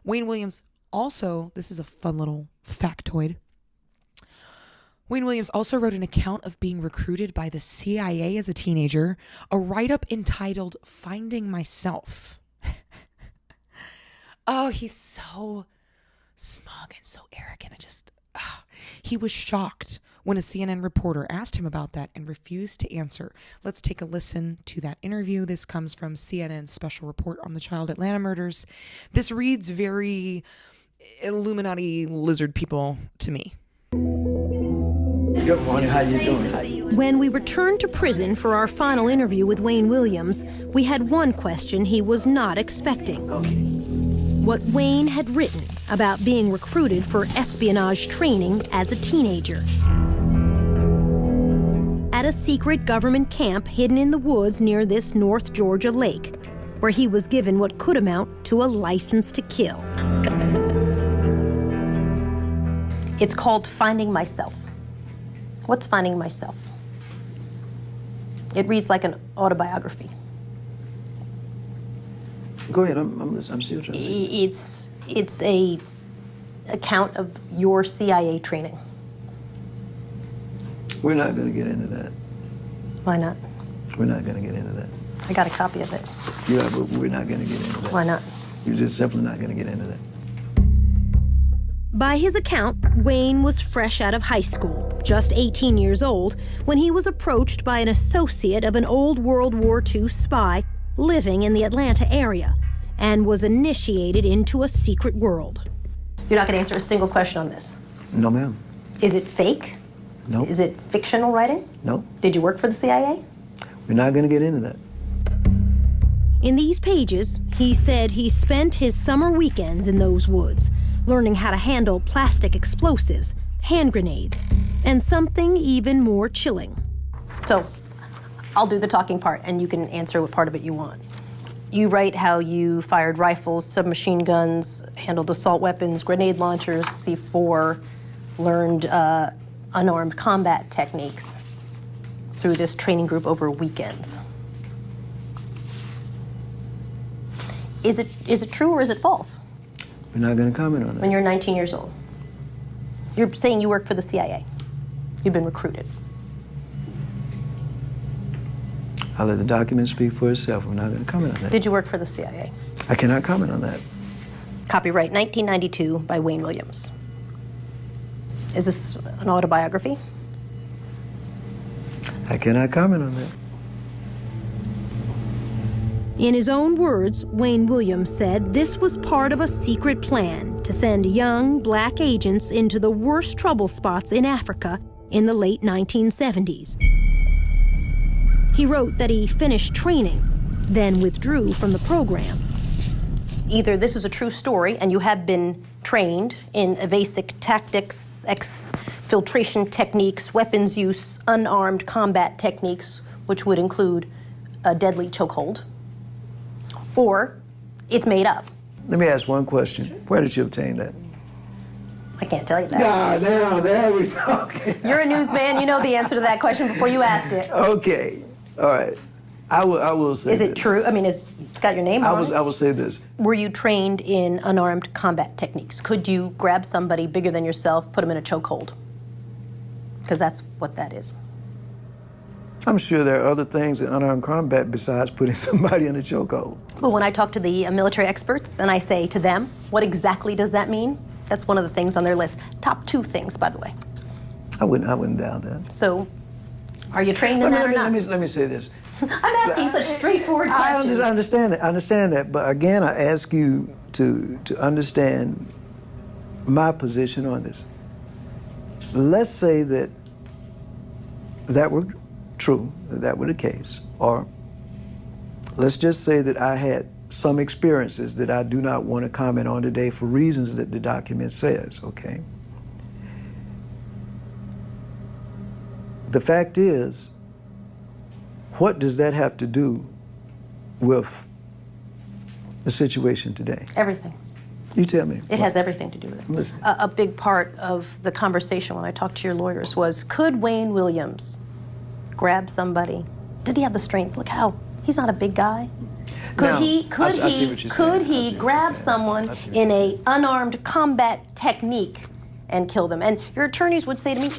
Wayne Williams also, this is a fun little factoid, Wayne Williams also wrote an account of being recruited by the CIA as a teenager, a write-up entitled Finding Myself. Oh, he's so smug and so arrogant. He was shocked when a CNN reporter asked him about that and refused to answer. Let's take a listen to that interview. This comes from CNN's special report on the child Atlanta murders. This reads very Illuminati lizard people to me. Good morning, how you doing? When we returned to prison for our final interview with Wayne Williams, we had one question he was not expecting. Okay. What Wayne had written about being recruited for espionage training as a teenager. At a secret government camp hidden in the woods near this North Georgia lake, where he was given what could amount to a license to kill. It's called Finding Myself. What's Finding Myself? It reads like an autobiography. Go ahead, I'm listening. I'm still trying to see. It's a account of your CIA training. We're not going to get into that. Why not? We're not going to get into that. I got a copy of it. Yeah, but we're not going to get into that. Why not? You're just simply not going to get into that. By his account, Wayne was fresh out of high school, just 18 years old, when he was approached by an associate of an old World War II spy living in the Atlanta area, and was initiated into a secret world. You're not going to answer a single question on this? No, ma'am. Is it fake? No. Is it fictional writing? No. Did you work for the CIA? We're not going to get into that. In these pages, he said he spent his summer weekends in those woods, learning how to handle plastic explosives, hand grenades, and something even more chilling. So, I'll do the talking part, and you can answer what part of it you want. You write how you fired rifles, submachine guns, handled assault weapons, grenade launchers, C4, learned unarmed combat techniques through this training group over weekends. Is it true or is it false? We're not going to comment on that. When you're 19 years old, you're saying you work for the CIA. You've been recruited. I'll let the document speak for itself. We're not going to comment on that. Did you work for the CIA? I cannot comment on that. Copyright 1992 by Wayne Williams. Is this an autobiography? I cannot comment on that. In his own words, Wayne Williams said this was part of a secret plan to send young black agents into the worst trouble spots in Africa in the late 1970s. He wrote that he finished training, then withdrew from the program. Either this is a true story and you have been trained in evasive tactics, exfiltration techniques, weapons use, unarmed combat techniques, which would include a deadly chokehold, or it's made up. Let me ask one question. Where did you obtain that? I can't tell you that. Now we're talking. You're a newsman. You know the answer to that question before you asked it. Okay. All right. I will say Is it this. true? I mean, it's got your name on it. I will say this. Were you trained in unarmed combat techniques? Could you grab somebody bigger than yourself, put them in a chokehold? Because that's what that is. I'm sure there are other things in unarmed combat besides putting somebody in a chokehold. But when I talk to the military experts and I say to them, what exactly does that mean? That's one of the things on their list. Top 2 things, by the way. I wouldn't doubt that. So, are you trained in that or not? Let me say this. I'm asking such straightforward questions. I understand that. But again, I ask you to understand my position on this. Let's say that were true, that were the case, or let's just say that I had some experiences that I do not want to comment on today for reasons that the document says, okay? The fact is What does that have to do with the situation today? Everything. You tell me. It has everything to do with it. Listen. A big part of the conversation when I talked to your lawyers was, could Wayne Williams grab somebody? Did he have the strength? Look how, he's not a big guy. Could Now, he saying. grab someone in a unarmed combat technique and kill them? And your attorneys would say to me,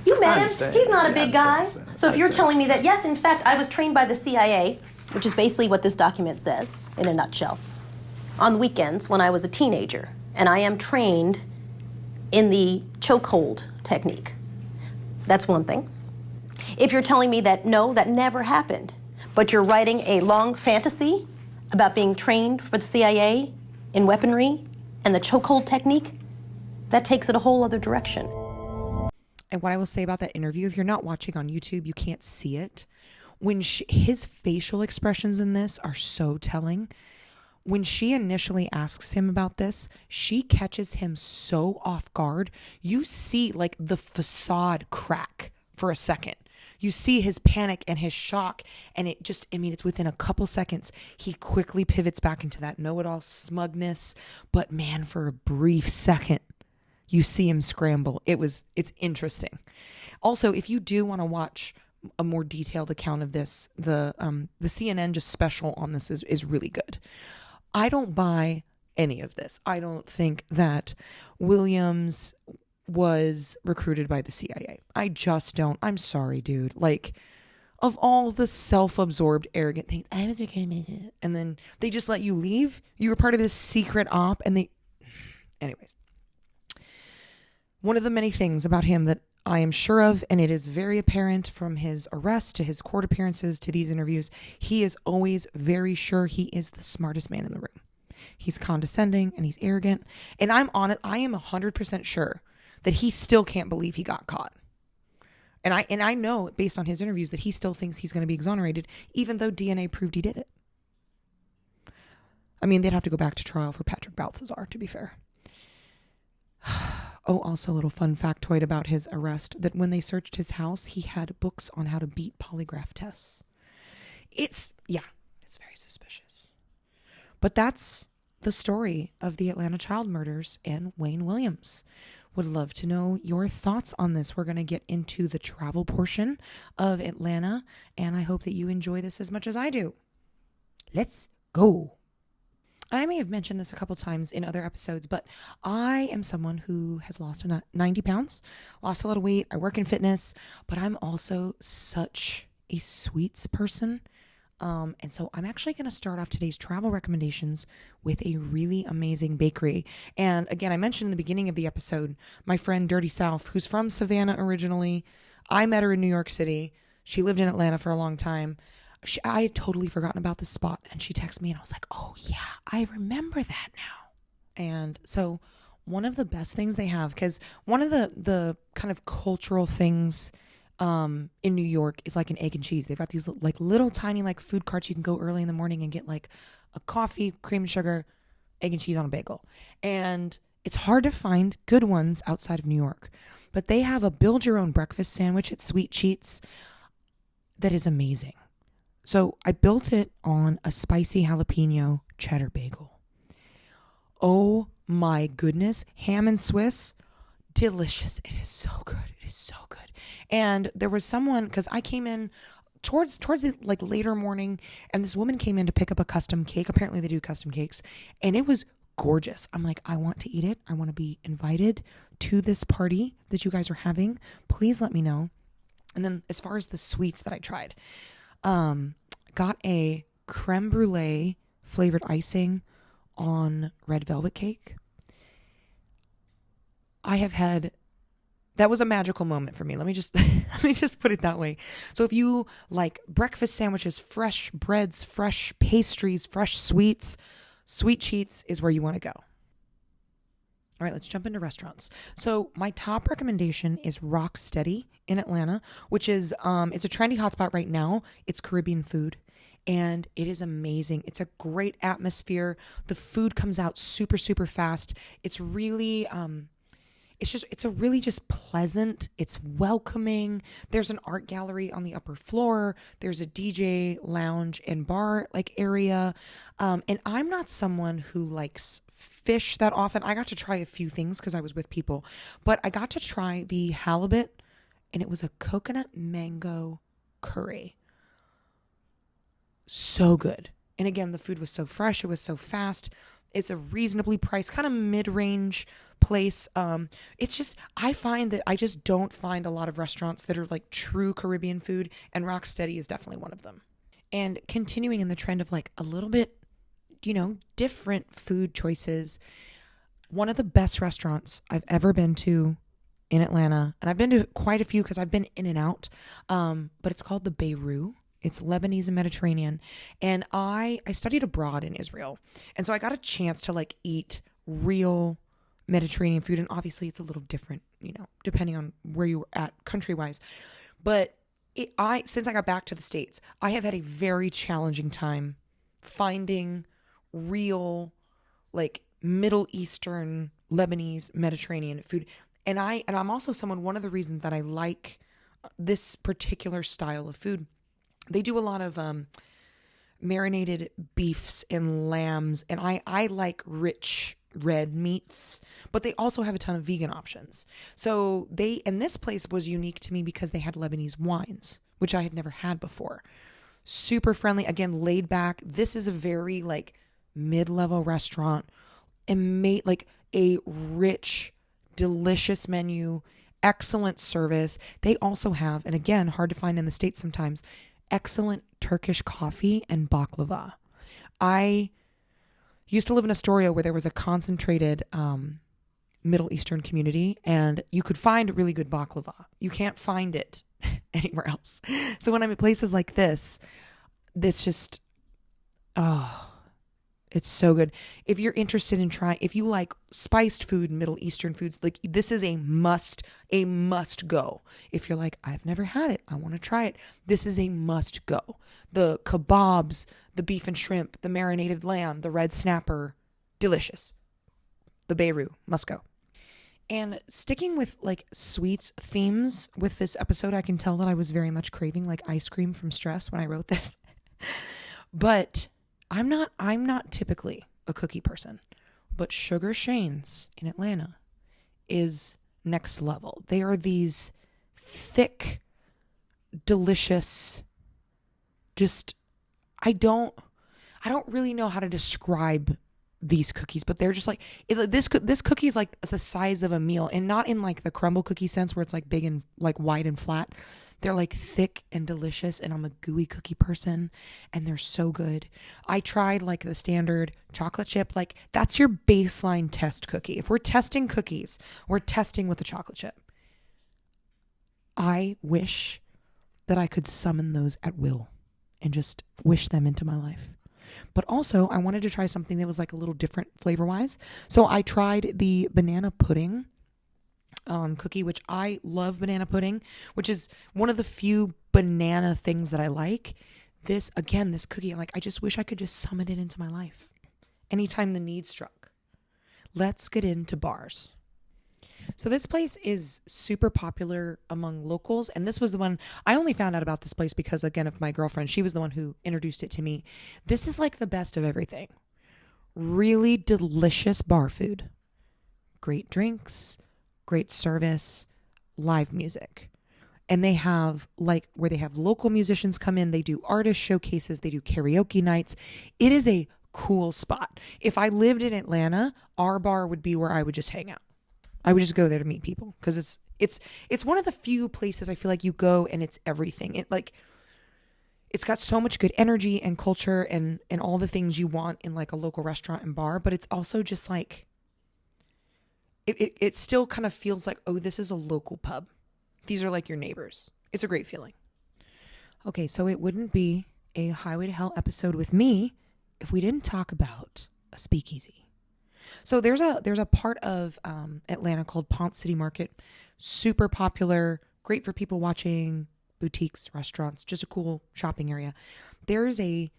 you met him, understand. he's not a Yeah, big I guy. understand. So if you're telling me that, yes, in fact, I was trained by the CIA, which is basically what this document says in a nutshell, on the weekends when I was a teenager, and I am trained in the chokehold technique. That's one thing. If you're telling me that, no, that never happened, but you're writing a long fantasy about being trained for the CIA in weaponry and the chokehold technique, that takes it a whole other direction. And what I will say about that interview, if you're not watching on YouTube, you can't see it. When his facial expressions in this are so telling. When she initially asks him about this, she catches him so off guard. You see like the facade crack for a second. You see his panic and his shock, and it just, I mean, it's within a couple seconds. He quickly pivots back into that know-it-all smugness. But man, for a brief second, you see him scramble. It's interesting. Also, if you do want to watch a more detailed account of this, the CNN just special on this is really good. I don't buy any of this. I don't think that Williams was recruited by the CIA. I just don't. I'm sorry, dude. Like, of all the self-absorbed, arrogant things, I was recruited, and then they just let you leave. You were part of this secret op, and anyways. One of the many things about him that I am sure of, and it is very apparent from his arrest to his court appearances to these interviews, he is always very sure he is the smartest man in the room. He's condescending and he's arrogant. And I'm on it. I am 100% sure that he still can't believe he got caught. And I know based on his interviews that he still thinks he's going to be exonerated, even though DNA proved he did it. I mean, they'd have to go back to trial for Patrick Balthazar, to be fair. Oh, also a little fun factoid about his arrest, that when they searched his house, he had books on how to beat polygraph tests. It's very suspicious. But that's the story of the Atlanta child murders and Wayne Williams. Would love to know your thoughts on this. We're going to get into the travel portion of Atlanta, and I hope that you enjoy this as much as I do. Let's go. I may have mentioned this a couple times in other episodes, but I am someone who has lost 90 pounds, lost a lot of weight. I work in fitness, but I'm also such a sweets person. And so I'm actually going to start off today's travel recommendations with a really amazing bakery. And again, I mentioned in the beginning of the episode, my friend Dirty South, who's from Savannah originally. I met her in New York City. She lived in Atlanta for a long time. I had totally forgotten about this spot, and she texted me and I was like, oh yeah, I remember that now. And so one of the best things they have, because one of the kind of cultural things in New York is like an egg and cheese. They've got these like little tiny like food carts. You can go early in the morning and get like a coffee, cream and sugar, egg and cheese on a bagel. And it's hard to find good ones outside of New York, but they have a build your own breakfast sandwich at Sweet Cheats that is amazing. So I built it on a spicy jalapeno cheddar bagel. Oh my goodness. Ham and Swiss. Delicious. It is so good. It is so good. And there was someone, because I came in towards the like later morning, and this woman came in to pick up a custom cake. Apparently they do custom cakes, and it was gorgeous. I'm like, I want to eat it. I want to be invited to this party that you guys are having. Please let me know. And then as far as the sweets that I tried, got a creme brulee flavored icing on red velvet cake. That was a magical moment for me. Let me just put it that way. So if you like breakfast sandwiches, fresh breads, fresh pastries, fresh sweets, Sweet Cheats is where you want to go. All right, let's jump into restaurants. So my top recommendation is Rock Steady in Atlanta, which is, it's a trendy hotspot right now. It's Caribbean food, and it is amazing. It's a great atmosphere. The food comes out super, super fast. It's really it's a really just pleasant, it's welcoming. There's an art gallery on the upper floor. There's a DJ lounge and bar like area. And I'm not someone who likes fish that often. I got to try a few things because I was with people, but I got to try the halibut, and it was a coconut mango curry. So good. And again, the food was so fresh. It was so fast. It's a reasonably priced, kind of mid-range place. It's just, I find that I just don't find a lot of restaurants that are like true Caribbean food, and Rocksteady is definitely one of them. And continuing in the trend of like a little bit, different food choices, one of the best restaurants I've ever been to in Atlanta, and I've been to quite a few because I've been in and out, but it's called the Beirut. It's Lebanese and Mediterranean. And I studied abroad in Israel. And so I got a chance to like eat real Mediterranean food. And obviously it's a little different, depending on where you were at country-wise. But since I got back to the States, I have had a very challenging time finding real like Middle Eastern, Lebanese, Mediterranean food. And I'm also one of the reasons that I like this particular style of food. They do a lot of marinated beefs and lambs, and I like rich red meats, but they also have a ton of vegan options. So this place was unique to me because they had Lebanese wines, which I had never had before. Super friendly, again, laid back. This is a very like mid-level restaurant, and made like a rich, delicious menu, excellent service. They also have, and again, hard to find in the States sometimes, excellent Turkish coffee and baklava. I used to live in Astoria where there was a concentrated Middle Eastern community, and you could find really good baklava. You can't find it anywhere else. So when I'm at places like this just, it's so good. If you're interested in trying, if you like spiced food, Middle Eastern foods, like this is a must go. If you're like, I've never had it, I want to try it, this is a must go. The kebabs, the beef and shrimp, the marinated lamb, the red snapper, delicious. The Beirut, must go. And sticking with like sweets themes with this episode, I can tell that I was very much craving like ice cream from stress when I wrote this. But I'm not typically a cookie person, but Sugar Shane's in Atlanta is next level. They are these thick, delicious, just, I don't really know how to describe these cookies, but they're just like, this cookie is like the size of a meal, and not in like the crumble cookie sense where it's like big and like wide and flat. They're like thick and delicious, and I'm a gooey cookie person, and they're so good. I tried like the standard chocolate chip, like that's your baseline test cookie. If we're testing cookies, we're testing with a chocolate chip. I wish that I could summon those at will and just wish them into my life. But also I wanted to try something that was like a little different flavor-wise. So I tried the banana pudding cookie, which I love banana pudding, which is one of the few banana things that I like. This cookie, like I just wish I could just summon it into my life anytime the need struck. Let's get into bars. So this place is super popular among locals, and this was the one I only found out about this place because, again, of my girlfriend. She was the one who introduced it to me. This is like the best of everything. Really delicious bar food, great drinks, great service, live music. And they have like where they have local musicians come in, they do artist showcases, they do karaoke nights. It is a cool spot. If I lived in Atlanta, our bar would be where I would just hang out. I would just go there to meet people because it's one of the few places I feel like you go and it's everything. It's got so much good energy and culture and all the things you want in like a local restaurant and bar, but it's also just like it still kind of feels like, oh, this is a local pub. These are like your neighbors. It's a great feeling. Okay, so it wouldn't be a Highway to Hell episode with me if we didn't talk about a speakeasy. So there's a part of Atlanta called Ponce City Market, super popular, great for people watching, boutiques, restaurants, just a cool shopping area. There's a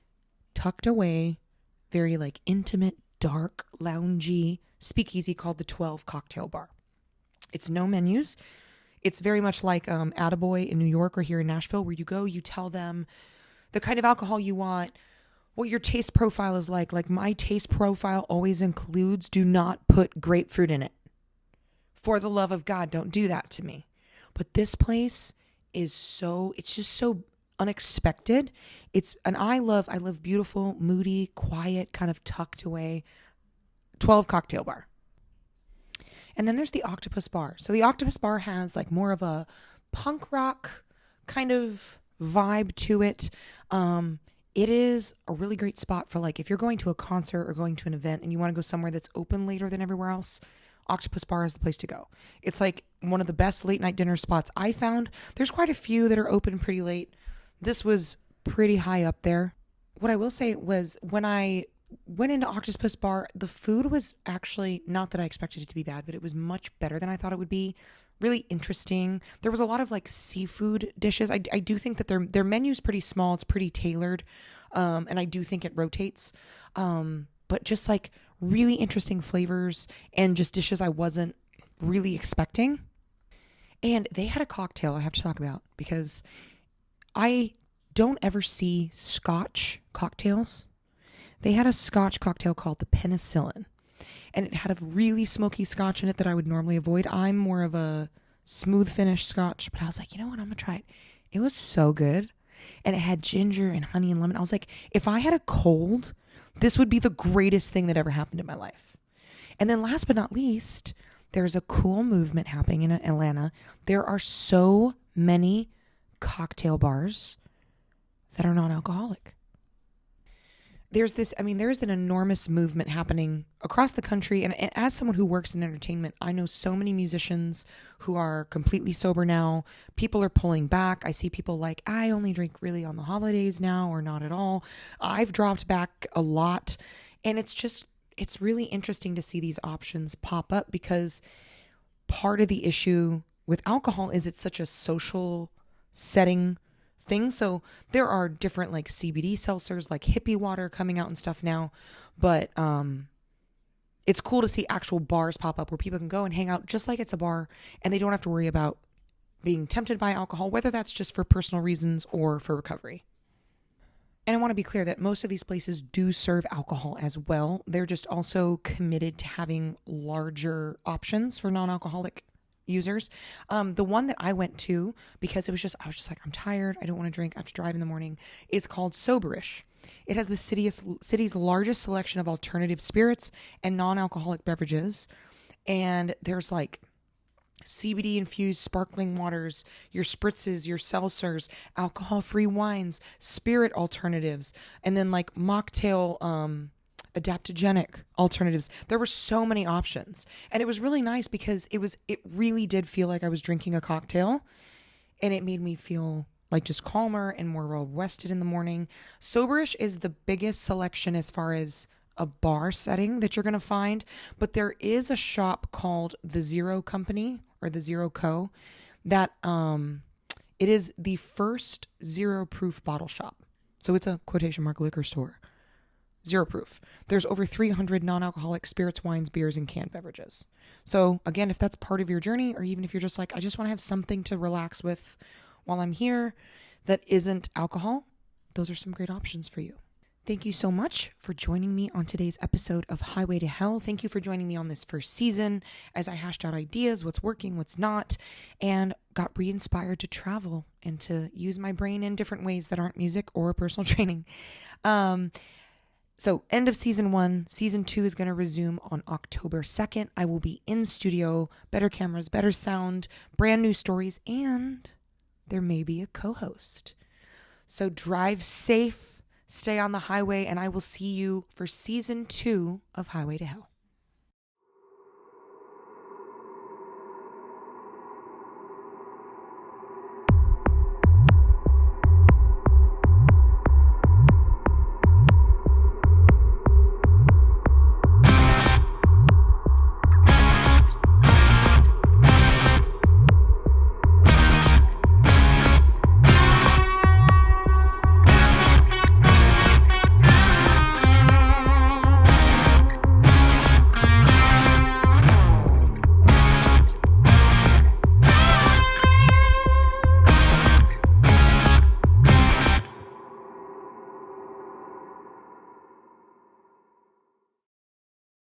tucked away, very like intimate, dark, loungy speakeasy called the 12 Cocktail Bar. It's no menus. It's very much like Attaboy in New York or here in Nashville, where you go, you tell them the kind of alcohol you want, what your taste profile is like. Like my taste profile always includes, do not put grapefruit in it. For the love of God, don't do that to me. But this place is it's just so unexpected. I love beautiful, moody, quiet, kind of tucked away 12 cocktail bar. And then there's the Octopus Bar. So the Octopus Bar has like more of a punk rock kind of vibe to it. It is a really great spot for like if you're going to a concert or going to an event and you want to go somewhere that's open later than everywhere else, Octopus Bar is the place to go. It's like one of the best late night dinner spots I found. There's quite a few that are open pretty late. This was pretty high up there. What I will say was when I went into Octopus Bar, the food was actually not that I expected it to be bad, but it was much better than I thought it would be. Really interesting. There was a lot of like seafood dishes. I do think that their menu's pretty small. It's pretty tailored. And I do think it rotates. But just like really interesting flavors and just dishes I wasn't really expecting. And they had a cocktail I have to talk about because I don't ever see Scotch cocktails. They had a Scotch cocktail called the Penicillin, and it had a really smoky Scotch in it that I would normally avoid. I'm more of a smooth finish Scotch, but I was like, you know what? I'm going to try it. It was so good. And it had ginger and honey and lemon. I was like, if I had a cold, this would be the greatest thing that ever happened in my life. And then last but not least, there's a cool movement happening in Atlanta. There are so many cocktail bars that are non-alcoholic. There's an enormous movement happening across the country. And as someone who works in entertainment, I know so many musicians who are completely sober now. People are pulling back. I see people like, I only drink really on the holidays now or not at all. I've dropped back a lot. And it's really interesting to see these options pop up because part of the issue with alcohol is it's such a social setting thing. So there are different like CBD seltzers, like hippie water coming out and stuff now. But it's cool to see actual bars pop up where people can go and hang out just like it's a bar and they don't have to worry about being tempted by alcohol, whether that's just for personal reasons or for recovery. And I want to be clear that most of these places do serve alcohol as well. They're just also committed to having larger options for non-alcoholic users. The one that I went to, because I was just like, I'm tired, I don't want to drink, I have to drive in the morning, is called Soberish. It has the city's largest selection of alternative spirits and non-alcoholic beverages. And there's like CBD infused sparkling waters, your spritzes, your seltzers, alcohol-free wines, spirit alternatives, and then like mocktail adaptogenic alternatives. There were so many options, and it was really nice because it really did feel like I was drinking a cocktail, and it made me feel like just calmer and more well rested in the morning. Soberish is the biggest selection as far as a bar setting that you're going to find, but there is a shop called the Zero Company or the Zero Co. that it is the first zero proof bottle shop. So it's a quotation mark liquor store. Zero proof. There's over 300 non-alcoholic spirits, wines, beers, and canned beverages. So again, if that's part of your journey, or even if you're just like, I just want to have something to relax with while I'm here that isn't alcohol, those are some great options for you. Thank you so much for joining me on today's episode of Highway to Hell. Thank you for joining me on this first season as I hashed out ideas, what's working, what's not, and got re-inspired to travel and to use my brain in different ways that aren't music or personal training. So end of season 1, season 2 is going to resume on October 2nd. I will be in studio, better cameras, better sound, brand new stories, and there may be a co-host. So drive safe, stay on the highway, and I will see you for season 2 of Highway to Hell.